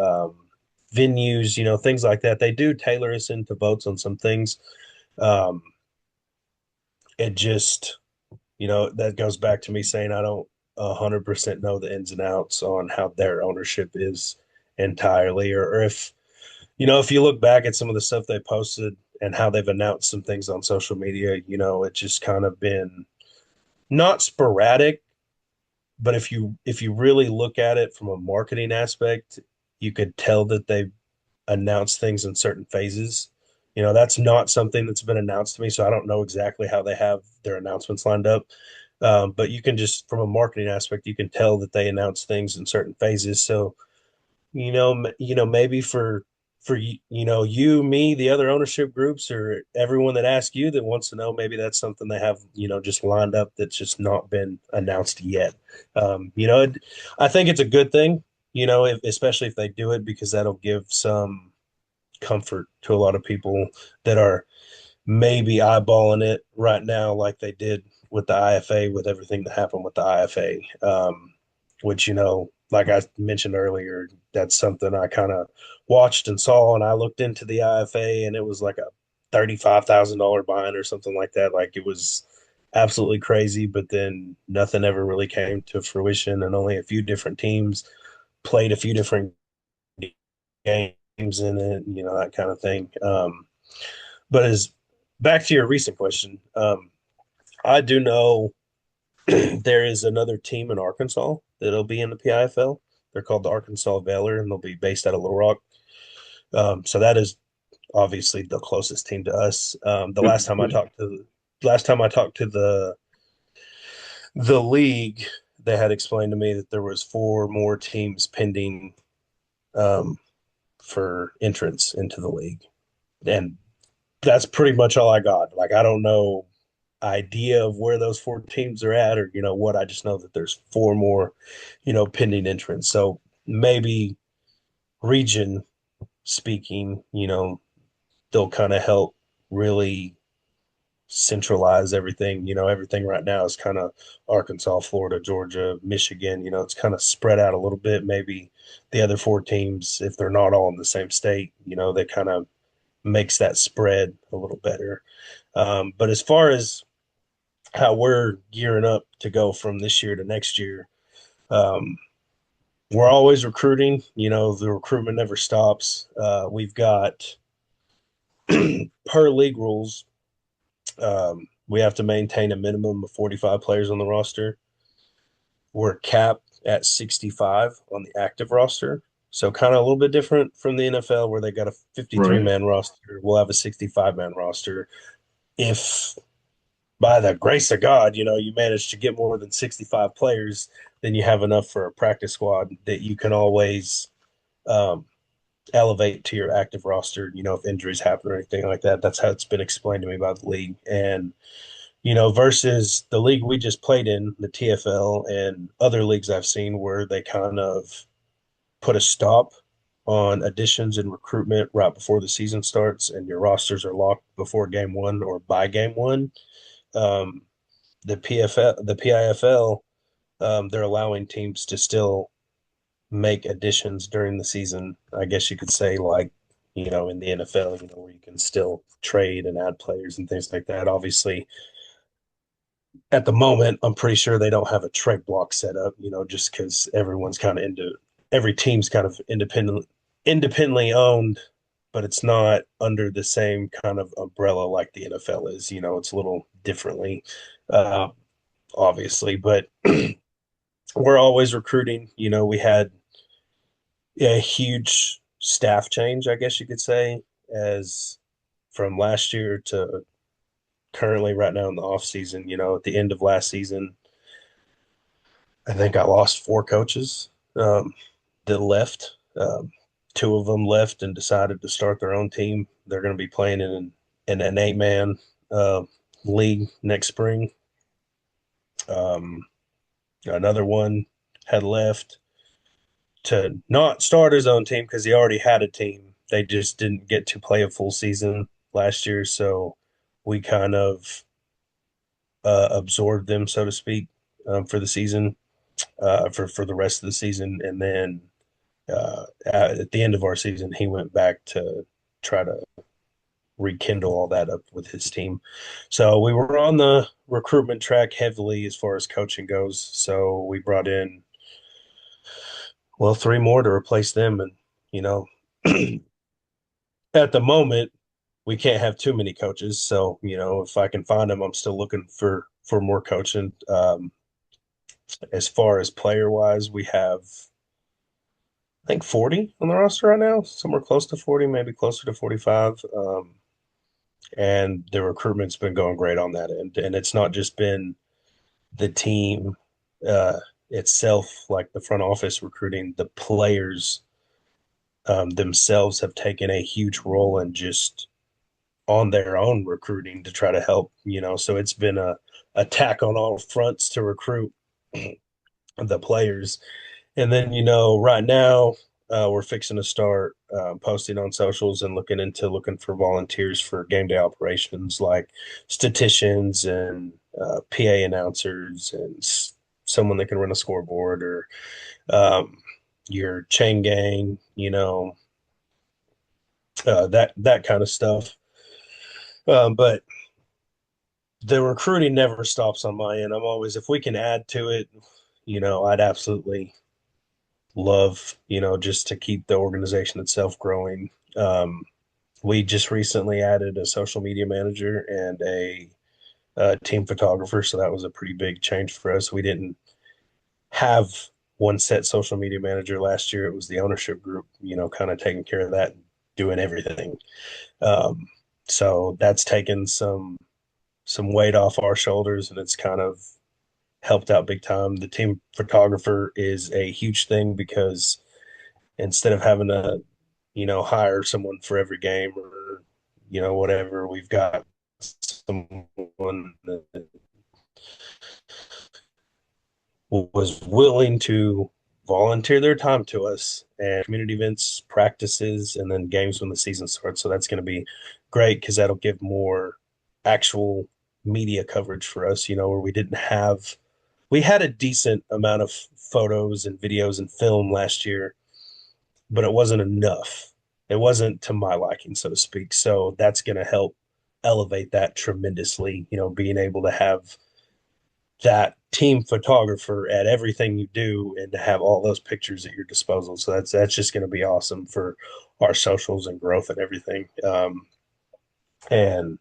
venues, things like that. They do tailor us into votes on some things. Um, it just, that goes back to me saying I don't 100% know the ins and outs on how their ownership is entirely, or if you look back at some of the stuff they posted and how they've announced some things on social media, it's just kind of been not sporadic, but if you really look at it from a marketing aspect, you could tell that they've announced things in certain phases. That's not something that's been announced to me, so I don't know exactly how they have their announcements lined up. But you can just, from a marketing aspect, you can tell that they announce things in certain phases. So, maybe for you, me, the other ownership groups, or everyone that asks you that wants to know, maybe that's something they have, just lined up that's just not been announced yet. I think it's a good thing, especially if they do it, because that'll give some comfort to a lot of people that are maybe eyeballing it right now, like they did with the IFA, with everything that happened with the IFA, which, like I mentioned earlier, that's something I kind of watched and saw, and I looked into the IFA, and it was like a $35,000 bind or something like that. Like, it was absolutely crazy, but then nothing ever really came to fruition, and only a few different teams played a few different games in it, that kind of thing. But as back to your recent question, I do know there is another team in Arkansas that'll be in the PIFL. They're called the Arkansas Valor, and they'll be based out of Little Rock. So that is obviously the closest team to us. The Good. last time I Good. talked to last time I talked to the league, they had explained to me that there was four more teams pending, um, for entrance into the league, and that's pretty much all I got. Like, I don't know idea of where those four teams are at, or what. I just know that there's four more, pending entrants. So maybe region speaking, they'll kind of help really centralize everything. Everything right now is kind of Arkansas, Florida, Georgia, Michigan. It's kind of spread out a little bit. Maybe the other four teams, if they're not all in the same state, they kind of makes that spread a little better. But as far as how we're gearing up to go from this year to next year, um, we're always recruiting. The recruitment never stops. We've got per league rules, we have to maintain a minimum of 45 players on the roster. We're capped at 65 on the active roster. So kind of a little bit different from the NFL, where they got a 53 Right. man roster. We'll have a 65-man roster. If by the grace of God, you manage to get more than 65 players, then you have enough for a practice squad that you can always, um, elevate to your active roster, if injuries happen or anything like that. That's how it's been explained to me by the league. And, versus the league we just played in, the TFL, and other leagues I've seen where they kind of put a stop on additions and recruitment right before the season starts and your rosters are locked before game one or by game one. Um, the PIFL, they're allowing teams to still make additions during the season. I guess you could say, like, in the NFL, where you can still trade and add players and things like that. Obviously, at the moment, I'm pretty sure they don't have a trade block set up, just because everyone's kind of every team's kind of independently owned, but it's not under the same kind of umbrella like the NFL is. It's a little differently, uh, obviously, but we're always recruiting. We had a huge staff change, I guess you could say, as from last year to currently right now in the off season. At the end of last season, I think I lost four coaches that left. Two of them left and decided to start their own team. They're going to be playing in an 8-man uh, league next spring. Um, Another one had left to not start his own team because he already had a team. They just didn't get to play a full season last year, so we kind of absorbed them, so to speak, for the season, for the rest of the season, and then at the end of our season, he went back to try to rekindle all that up with his team. So we were on the recruitment track heavily as far as coaching goes. So we brought in, well, three more to replace them, and you know, at the moment we can't have too many coaches. So if I can find them, I'm still looking for more coaching. As far as player wise, we have I think 40 on the roster right now, somewhere close to 40, maybe closer to 45. And the recruitment's been going great on that end. And it's not just been the team itself, like the front office recruiting, the players themselves have taken a huge role in just on their own recruiting to try to help, so it's been a attack on all fronts to recruit the players. And then, right now, we're fixing to start posting on socials and looking for volunteers for game day operations like statisticians and PA announcers and someone that can run a scoreboard or um, your chain gang, that kind of stuff. But the recruiting never stops on my end. I'm always, if we can add to it, I'd absolutely love, just to keep the organization itself growing. We just recently added a social media manager and a team photographer, so that was a pretty big change for us. We didn't have one set social media manager last year. It was the ownership group, kind of taking care of that, doing everything. Um, so that's taken some weight off our shoulders, and it's kind of helped out big time. The team photographer is a huge thing because instead of having to, hire someone for every game or, whatever, we've got someone that was willing to volunteer their time to us and community events, practices, and then games when the season starts. So that's going to be great because that'll give more actual media coverage for us, where we had a decent amount of photos and videos and film last year, but it wasn't enough. It wasn't to my liking, so to speak. So that's going to help elevate that tremendously, being able to have that team photographer at everything you do and to have all those pictures at your disposal. So that's just going to be awesome for our socials and growth and everything. And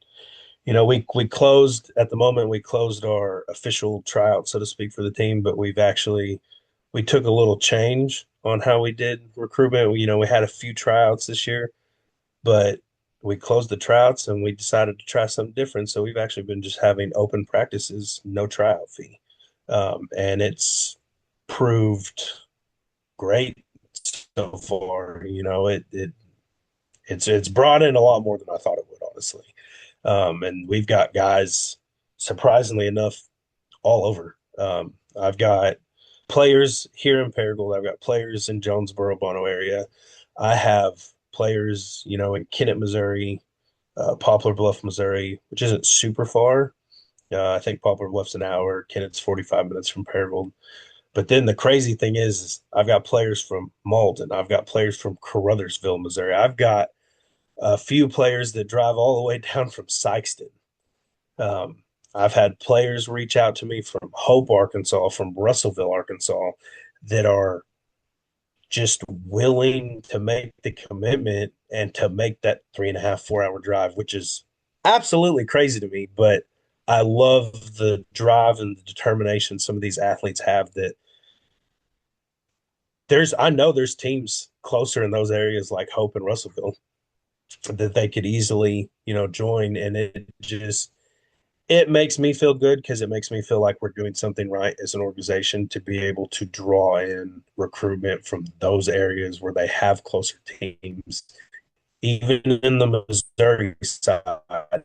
we closed at the moment. We closed our official tryout, so to speak, for the team, but we took a little change on how we did recruitment. We had a few tryouts this year, but we closed the tryouts and we decided to try something different. So we've actually been just having open practices, no tryout fee. And it's proved great so far. It's brought in a lot more than I thought it would, honestly. And we've got guys, surprisingly enough, all over. I've got players here in Paragould. I've got players in Jonesboro, Bono area. I have players, in Kennett, Missouri, Poplar Bluff, Missouri, which isn't super far. I think Poplar Bluff's an hour. Kennett's 45 minutes from Paragould. But then the crazy thing is I've got players from Malden. I've got players from Caruthersville, Missouri. I've got a few players that drive all the way down from Sykeston. Um, I've had players reach out to me from Hope, Arkansas, from Russellville, Arkansas, that are just willing to make the commitment and to make that 3.5, 4 hour drive, which is absolutely crazy to me. But I love the drive and the determination some of these athletes have that I know there's teams closer in those areas like Hope and Russellville that they could easily, join. And it makes me feel good because it makes me feel like we're doing something right as an organization to be able to draw in recruitment from those areas where they have closer teams, even in the Missouri side,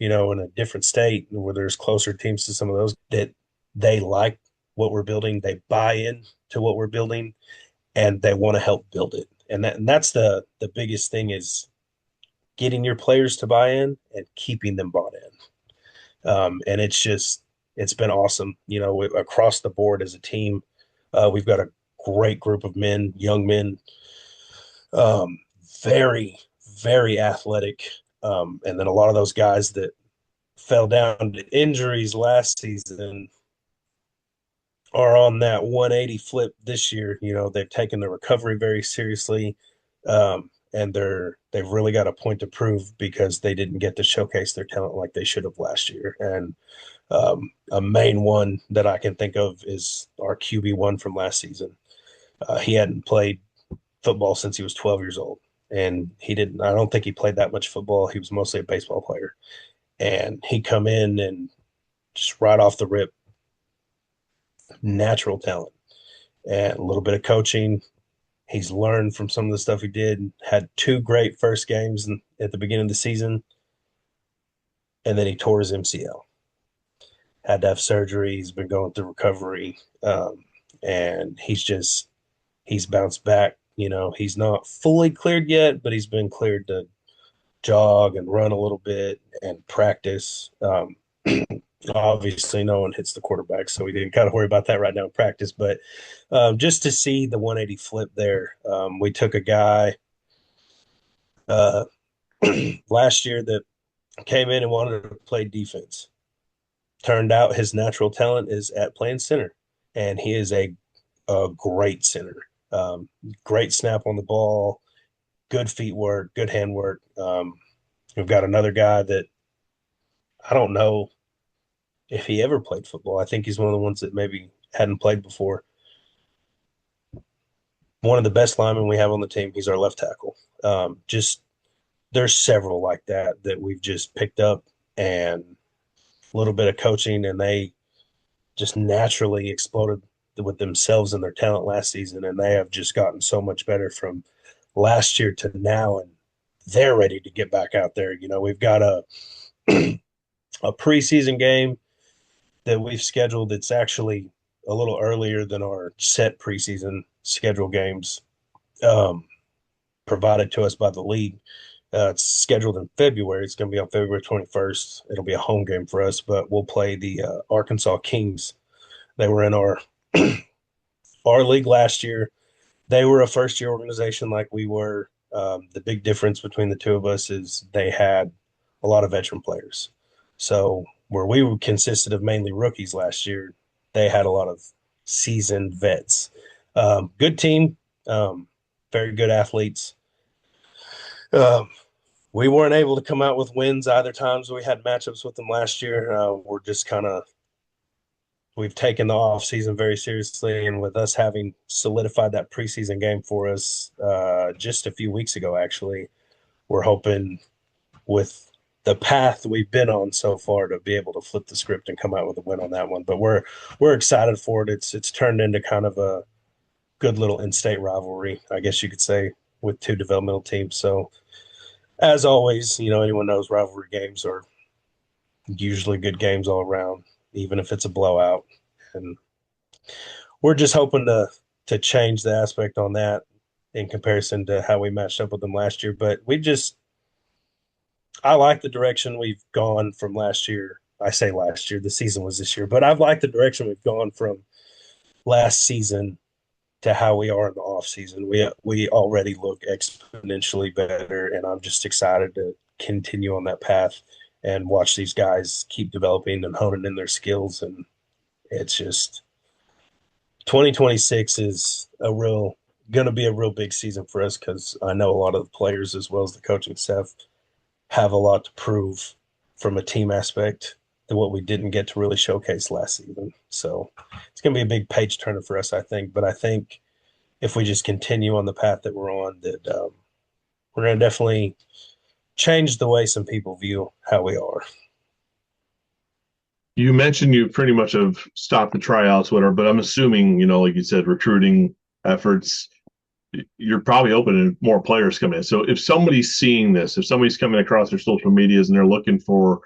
in a different state where there's closer teams to some of those that they like what we're building, they buy in to what we're building, and they want to help build it. And that's the biggest thing is getting your players to buy in and keeping them bought in. And it's been awesome, across the board as a team. We've got a great group of men, young men, um, very, very athletic. And then a lot of those guys that fell down to injuries last season are on that 180 flip this year. They've taken the recovery very seriously. And they've really got a point to prove because they didn't get to showcase their talent like they should have last year. And a main one that I can think of is our QB1 from last season. He hadn't played football since he was 12 years old, and I don't think he played that much football. He was mostly a baseball player, and he come in and just right off the rip, natural talent and a little bit of coaching. He's learned from some of the stuff he did, had two great first games at the beginning of the season, and then he tore his MCL. Had to have surgery. He's been going through recovery. And he's bounced back. He's not fully cleared yet, but he's been cleared to jog and run a little bit and practice. Obviously, no one hits the quarterback, so we didn't kind of worry about that right now in practice. But just to see the 180 flip there, we took a guy uh, last year that came in and wanted to play defense. Turned out his natural talent is at playing center, and he is a great center. Great snap on the ball, good feet work, good hand work. We've got another guy that I don't know if he ever played football. I think he's one of the ones that maybe hadn't played before. One of the best linemen we have on the team. He's our left tackle. Just there's several like that we've just picked up and a little bit of coaching, and they just naturally exploded with themselves and their talent last season, and they have just gotten so much better from last year to now, and they're ready to get back out there. We've got a a preseason game that we've scheduled. It's actually a little earlier than our set preseason schedule games provided to us by the league. It's scheduled in February. It's going to be on February 21st. It'll be a home game for us, but we'll play the Arkansas Kings. They were in our our league last year. They were a first year organization like we were. The big difference between the two of us is they had a lot of veteran players. So where we consisted of mainly rookies last year, they had a lot of seasoned vets. Good team, very good athletes. We weren't able to come out with wins either times we had matchups with them last year. We're just we've taken the off season very seriously, and with us having solidified that preseason game for us just a few weeks ago, actually, we're hoping with the path we've been on so far to be able to flip the script and come out with a win on that one. But we're excited for it. It's turned into kind of good little in-state rivalry, I guess you could say, with two developmental teams. So as always, anyone knows rivalry games are usually good games all around, even if it's a blowout. And we're just hoping to change the aspect on that in comparison to how we matched up with them last year. But I like the direction we've gone from last year. I say last year, the season was this year, but I've liked the direction we've gone from last season to how we are in the off season. We already look exponentially better, and I'm just excited to continue on that path and watch these guys keep developing and honing in their skills. And it's just 2026 is going to be a real big season for us because I know a lot of the players as well as the coaching staff have a lot to prove from a team aspect to what we didn't get to really showcase last season. So it's going to be a big page turner for us, I think. But I think if we just continue on the path that we're on, that we're going to definitely change the way some people view how we are. You mentioned you pretty much have stopped the tryouts, whatever, but I'm assuming, like you said, recruiting efforts, you're probably open to more players coming in. So if somebody's seeing this, if somebody's coming across their social medias and they're looking for,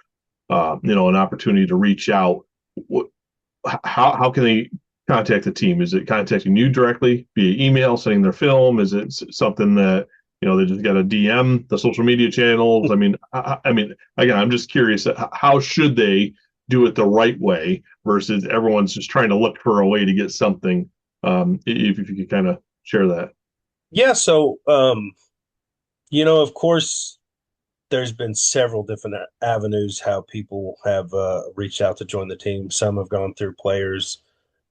an opportunity to reach out, how can they contact the team? Is it contacting you directly via email, sending their film? Is it something that they just got to DM the social media channels? I mean, again, I'm just curious. How should they do it the right way versus everyone's just trying to look for a way to get something? If you could kind of share that. Yeah. So, of course, there's been several different avenues how people have reached out to join the team. Some have gone through players.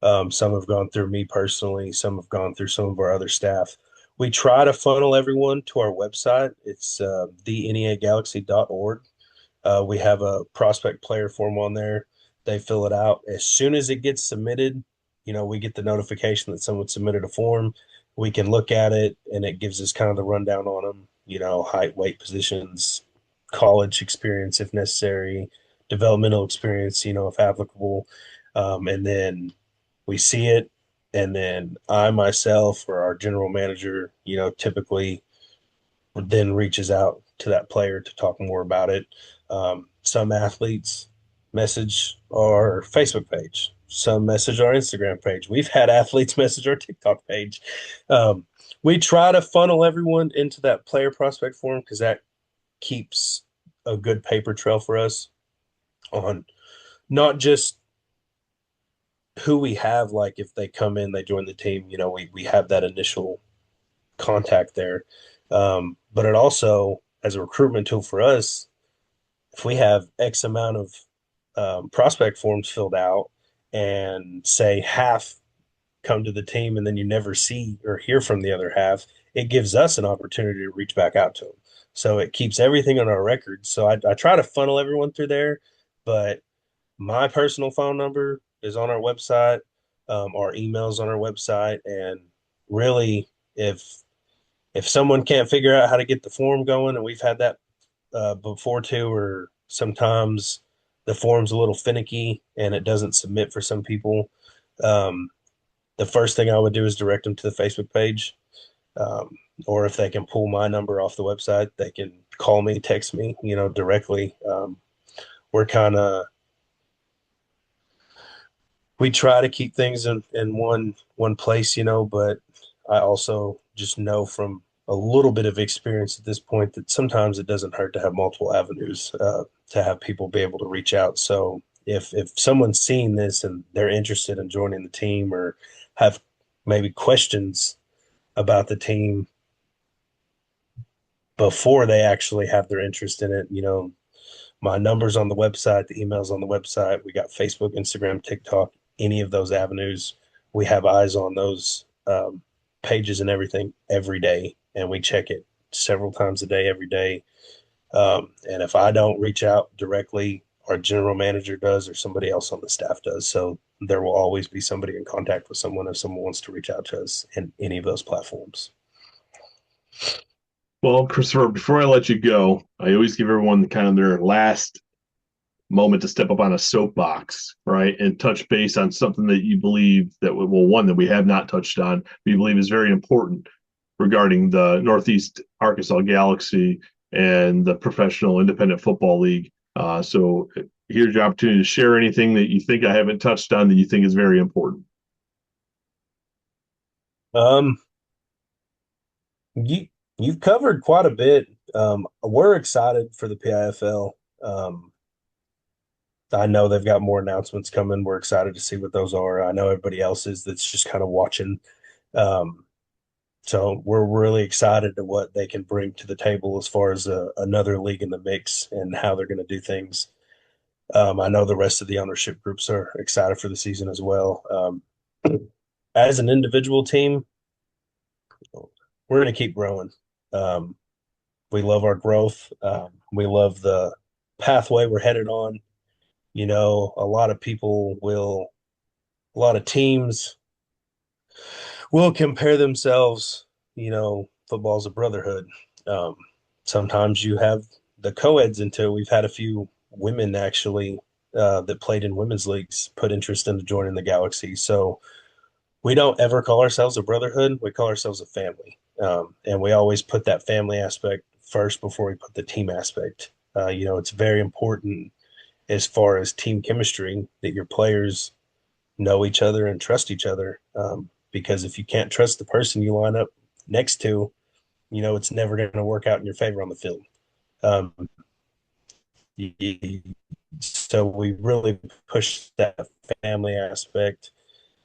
Some have gone through me personally. Some have gone through some of our other staff. We try to funnel everyone to our website. It's theneagalaxy.org. We have a prospect player form on there. They fill it out. As soon as it gets submitted, we get the notification that someone submitted a form. We can look at it, and it gives us kind of the rundown on them, height, weight, positions, college experience if necessary, developmental experience, if applicable. And then we see it, and then I myself or our general manager, typically then reaches out to that player to talk more about it. Some athletes message our Facebook page. Some message our Instagram page. We've had athletes message our TikTok page. We try to funnel everyone into that player prospect forum because that keeps a good paper trail for us on not just who we have, like if they come in, they join the team, we have that initial contact there. But it also, as a recruitment tool for us, if we have X amount of prospect forms filled out and say half come to the team and then you never see or hear from the other half, it gives us an opportunity to reach back out to them. So it keeps everything on our record. So I try to funnel everyone through there, but my personal phone number is on our website. Our email's on our website. And really, if someone can't figure out how to get the form going, and we've had that before too, or sometimes the form's a little finicky and it doesn't submit for some people, the first thing I would do is direct them to the Facebook page. Or if they can pull my number off the website, they can call me, text me, directly. We're kind of we try to keep things in one place, but I also just know from a little bit of experience at this point that sometimes it doesn't hurt to have multiple avenues to have people be able to reach out. So if someone's seeing this and they're interested in joining the team or have maybe questions about the team before they actually have their interest in it, my number's on the website, the email's on the website. We got Facebook, Instagram, TikTok, any of those avenues. We have eyes on those pages and everything every day, and we check it several times a day, every day. And if I don't reach out directly, our general manager does, or somebody else on the staff does. So there will always be somebody in contact with someone if someone wants to reach out to us in any of those platforms. Well, Christopher, before I let you go, I always give everyone kind of their last moment to step up on a soapbox, right, and touch base on something that you believe that, well, one that we have not touched on, we believe is very important regarding the Northeast Arkansas Galaxy and the Professional Independent Football League. So here's your opportunity to share anything that you think I haven't touched on that you think is very important. Um, you you've covered quite a bit. We're excited for the PIFL. I know they've got more announcements coming. We're excited to see what those are. I know everybody else is that's just kind of watching. Um, so we're really excited to what they can bring to the table as far as another league in the mix and how they're going to do things. I know the rest of the ownership groups are excited for the season as well. As an individual team, we're going to keep growing. Um, we love our growth. We love the pathway we're headed on. You know, a lot of teams will compare themselves, football's a brotherhood. Um, Sometimes you have the co-eds into it. We've had a few women actually that played in women's leagues put interest into joining the Galaxy. So we don't ever call ourselves a brotherhood. We call ourselves a family. And we always put that family aspect first before we put the team aspect. It's very important as far as team chemistry that your players know each other and trust each other. Because if you can't trust the person you line up next to, it's never going to work out in your favor on the field. Um, so we really push that family aspect,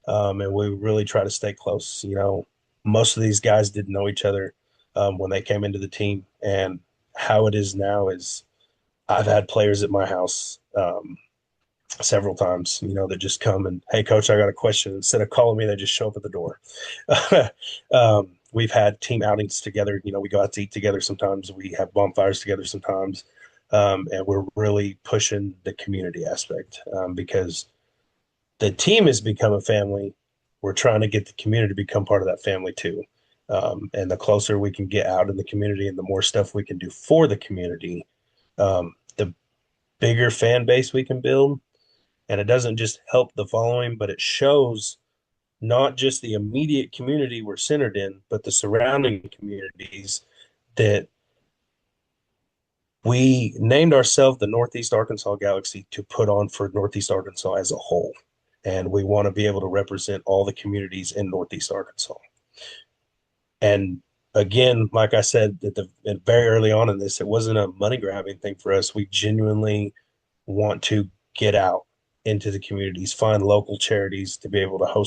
and we really try to stay close. Most of these guys didn't know each other when they came into the team, and how it is now is I've had players at my house several times, that just come and, hey, coach, I got a question. Instead of calling me, they just show up at the door. We've had team outings together. We go out to eat together sometimes. We have bonfires together sometimes. And we're really pushing the community aspect because the team has become a family. We're trying to get the community to become part of that family too. And the closer we can get out in the community and the more stuff we can do for the community, the bigger fan base we can build. And it doesn't just help the following, but it shows not just the immediate community we're centered in, but the surrounding communities that we named ourselves the Northeast Arkansas Galaxy to put on for Northeast Arkansas as a whole. And we want to be able to represent all the communities in Northeast Arkansas. And again, like I said, very early on in this, it wasn't a money grabbing thing for us. We genuinely want to get out into the communities, find local charities to be able to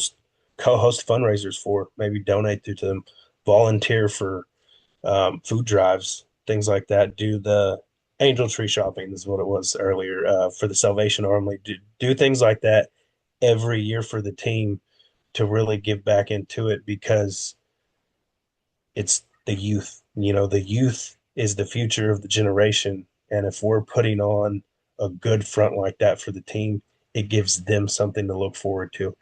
co-host fundraisers for, maybe donate to them, volunteer for food drives, things like that. Do the angel tree shopping is what it was earlier for the Salvation Army. Do things like that every year for the team to really give back into it because it's the youth. The youth is the future of the generation. And if we're putting on a good front like that for the team, it gives them something to look forward to.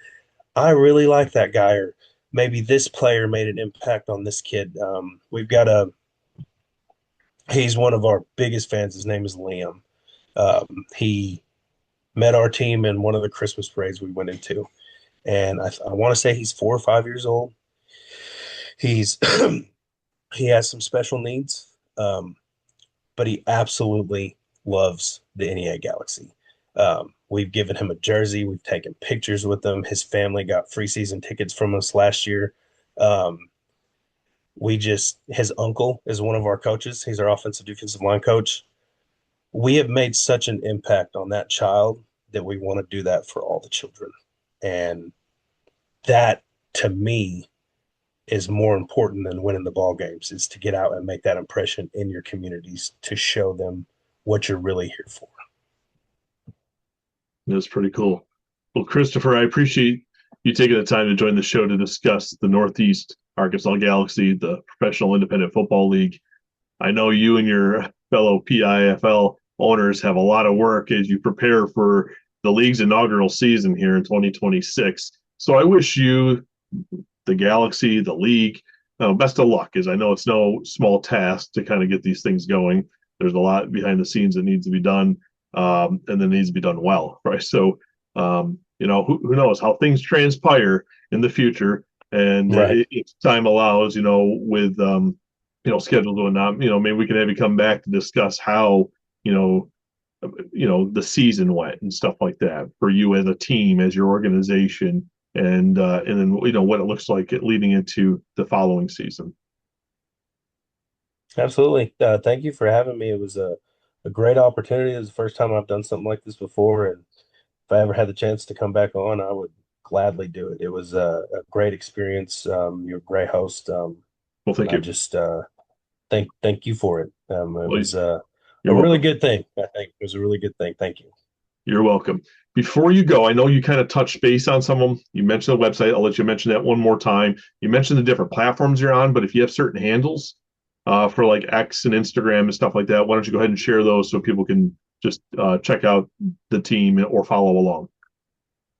I really like that guy, or maybe this player made an impact on this kid. He's one of our biggest fans. His name is Liam. He met our team in one of the Christmas parades we went into. And I want to say he's 4 or 5 years old. He's he has some special needs, but he absolutely loves the NEA Galaxy. We've given him a jersey. We've taken pictures with him. His family got free season tickets from us last year. His uncle is one of our coaches. He's our offensive defensive line coach. We have made such an impact on that child that we want to do that for all the children. And that, to me, is more important than winning the ball games, is to get out and make that impression in your communities to show them what you're really here for. That's pretty cool. Well, Kristopher, I appreciate you taking the time to join the show to discuss the Northeast Arkansas Galaxy, the Professional Independent Football League. I know you and your fellow PIFL owners have a lot of work as you prepare for the league's inaugural season here in 2026. So I wish you, the Galaxy, the league, best of luck, as I know it's no small task to kind of get these things going. There's a lot behind the scenes that needs to be done. and then it needs to be done well, right? So, who knows how things transpire in the future, and Right. if time allows, with schedules or not, maybe we can have you come back to discuss how the season went and stuff like that for you as a team, as your organization, and then what it looks like leading into the following season. Absolutely. Thank you for having me. It was a great opportunity. It was the first time I've done something like this before, and if I ever had the chance to come back on, I would gladly do it. It was a great experience. You're a great host. Well, thank and I you. just thank you for it. It was a You're really welcome. good thing. I think it was a really good thing. Thank you. You're welcome. Before you go, I know you kind of touched base on some of them. You mentioned the website. I'll let you mention that one more time. You mentioned the different platforms you're on, but if you have certain handles for like X and Instagram and stuff like that, why don't you go ahead and share those so people can just check out the team or follow along?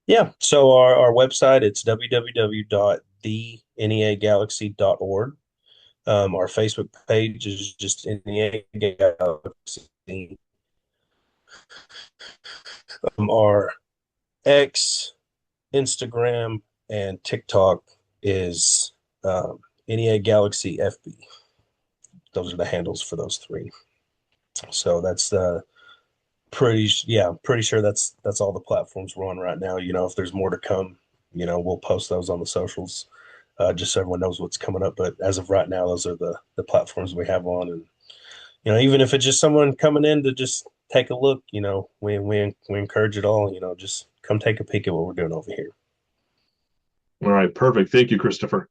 Yeah. So our website, it's www.theneagalaxy.org. Our Facebook page is just NEA Galaxy. Our X, Instagram, and TikTok is NEA Galaxy FB. Those are the handles for those three. So that's pretty sure that's all the platforms we're on right now. If there's more to come, we'll post those on the socials, just so everyone knows what's coming up. But as of right now, those are the platforms we have on. And even if it's just someone coming in to just take a look, we encourage it all. Just come take a peek at what we're doing over here. All right, perfect. Thank you, Kristopher.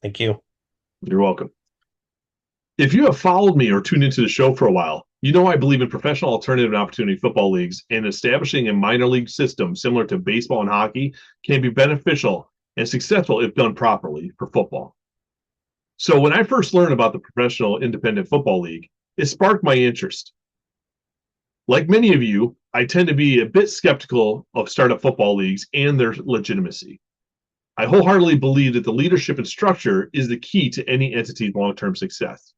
Thank you. You're welcome. If you have followed me or tuned into the show for a while, you know I believe in professional alternative and opportunity football leagues, and establishing a minor league system similar to baseball and hockey can be beneficial and successful if done properly for football. So when I first learned about the Professional Independent Football League, it sparked my interest. Like many of you, I tend to be a bit skeptical of startup football leagues and their legitimacy. I wholeheartedly believe that the leadership and structure is the key to any entity's long-term success.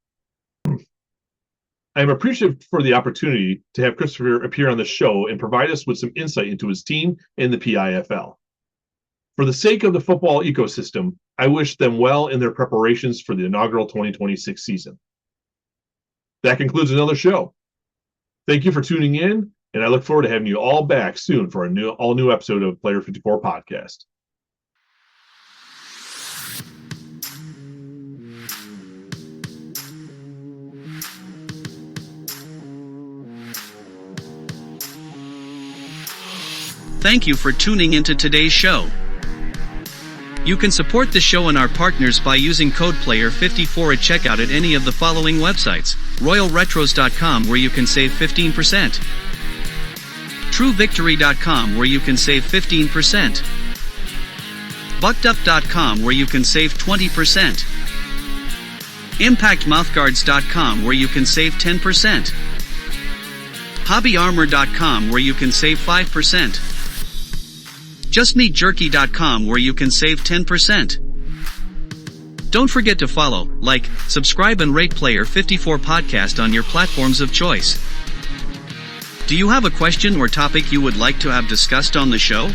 I am appreciative for the opportunity to have Kristopher appear on the show and provide us with some insight into his team and the PIFL. For the sake of the football ecosystem, I wish them well in their preparations for the inaugural 2026 season. That concludes another show. Thank you for tuning in, and I look forward to having you all back soon for a all new episode of Player 54 Podcast. Thank you for tuning into today's show. You can support the show and our partners by using code PLAYER54 at checkout at any of the following websites: RoyalRetros.com, where you can save 15%, TrueVictory.com, where you can save 15%, BuckedUp.com, where you can save 20%, ImpactMouthguards.com, where you can save 10%, HobbyArmor.com, where you can save 5%, JustMeatJerky.com, where you can save 10%. Don't forget to follow, like, subscribe and rate Player 54 Podcast on your platforms of choice. Do you have a question or topic you would like to have discussed on the show?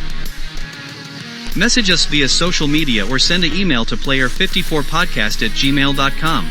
Message us via social media or send an email to player54podcast@gmail.com.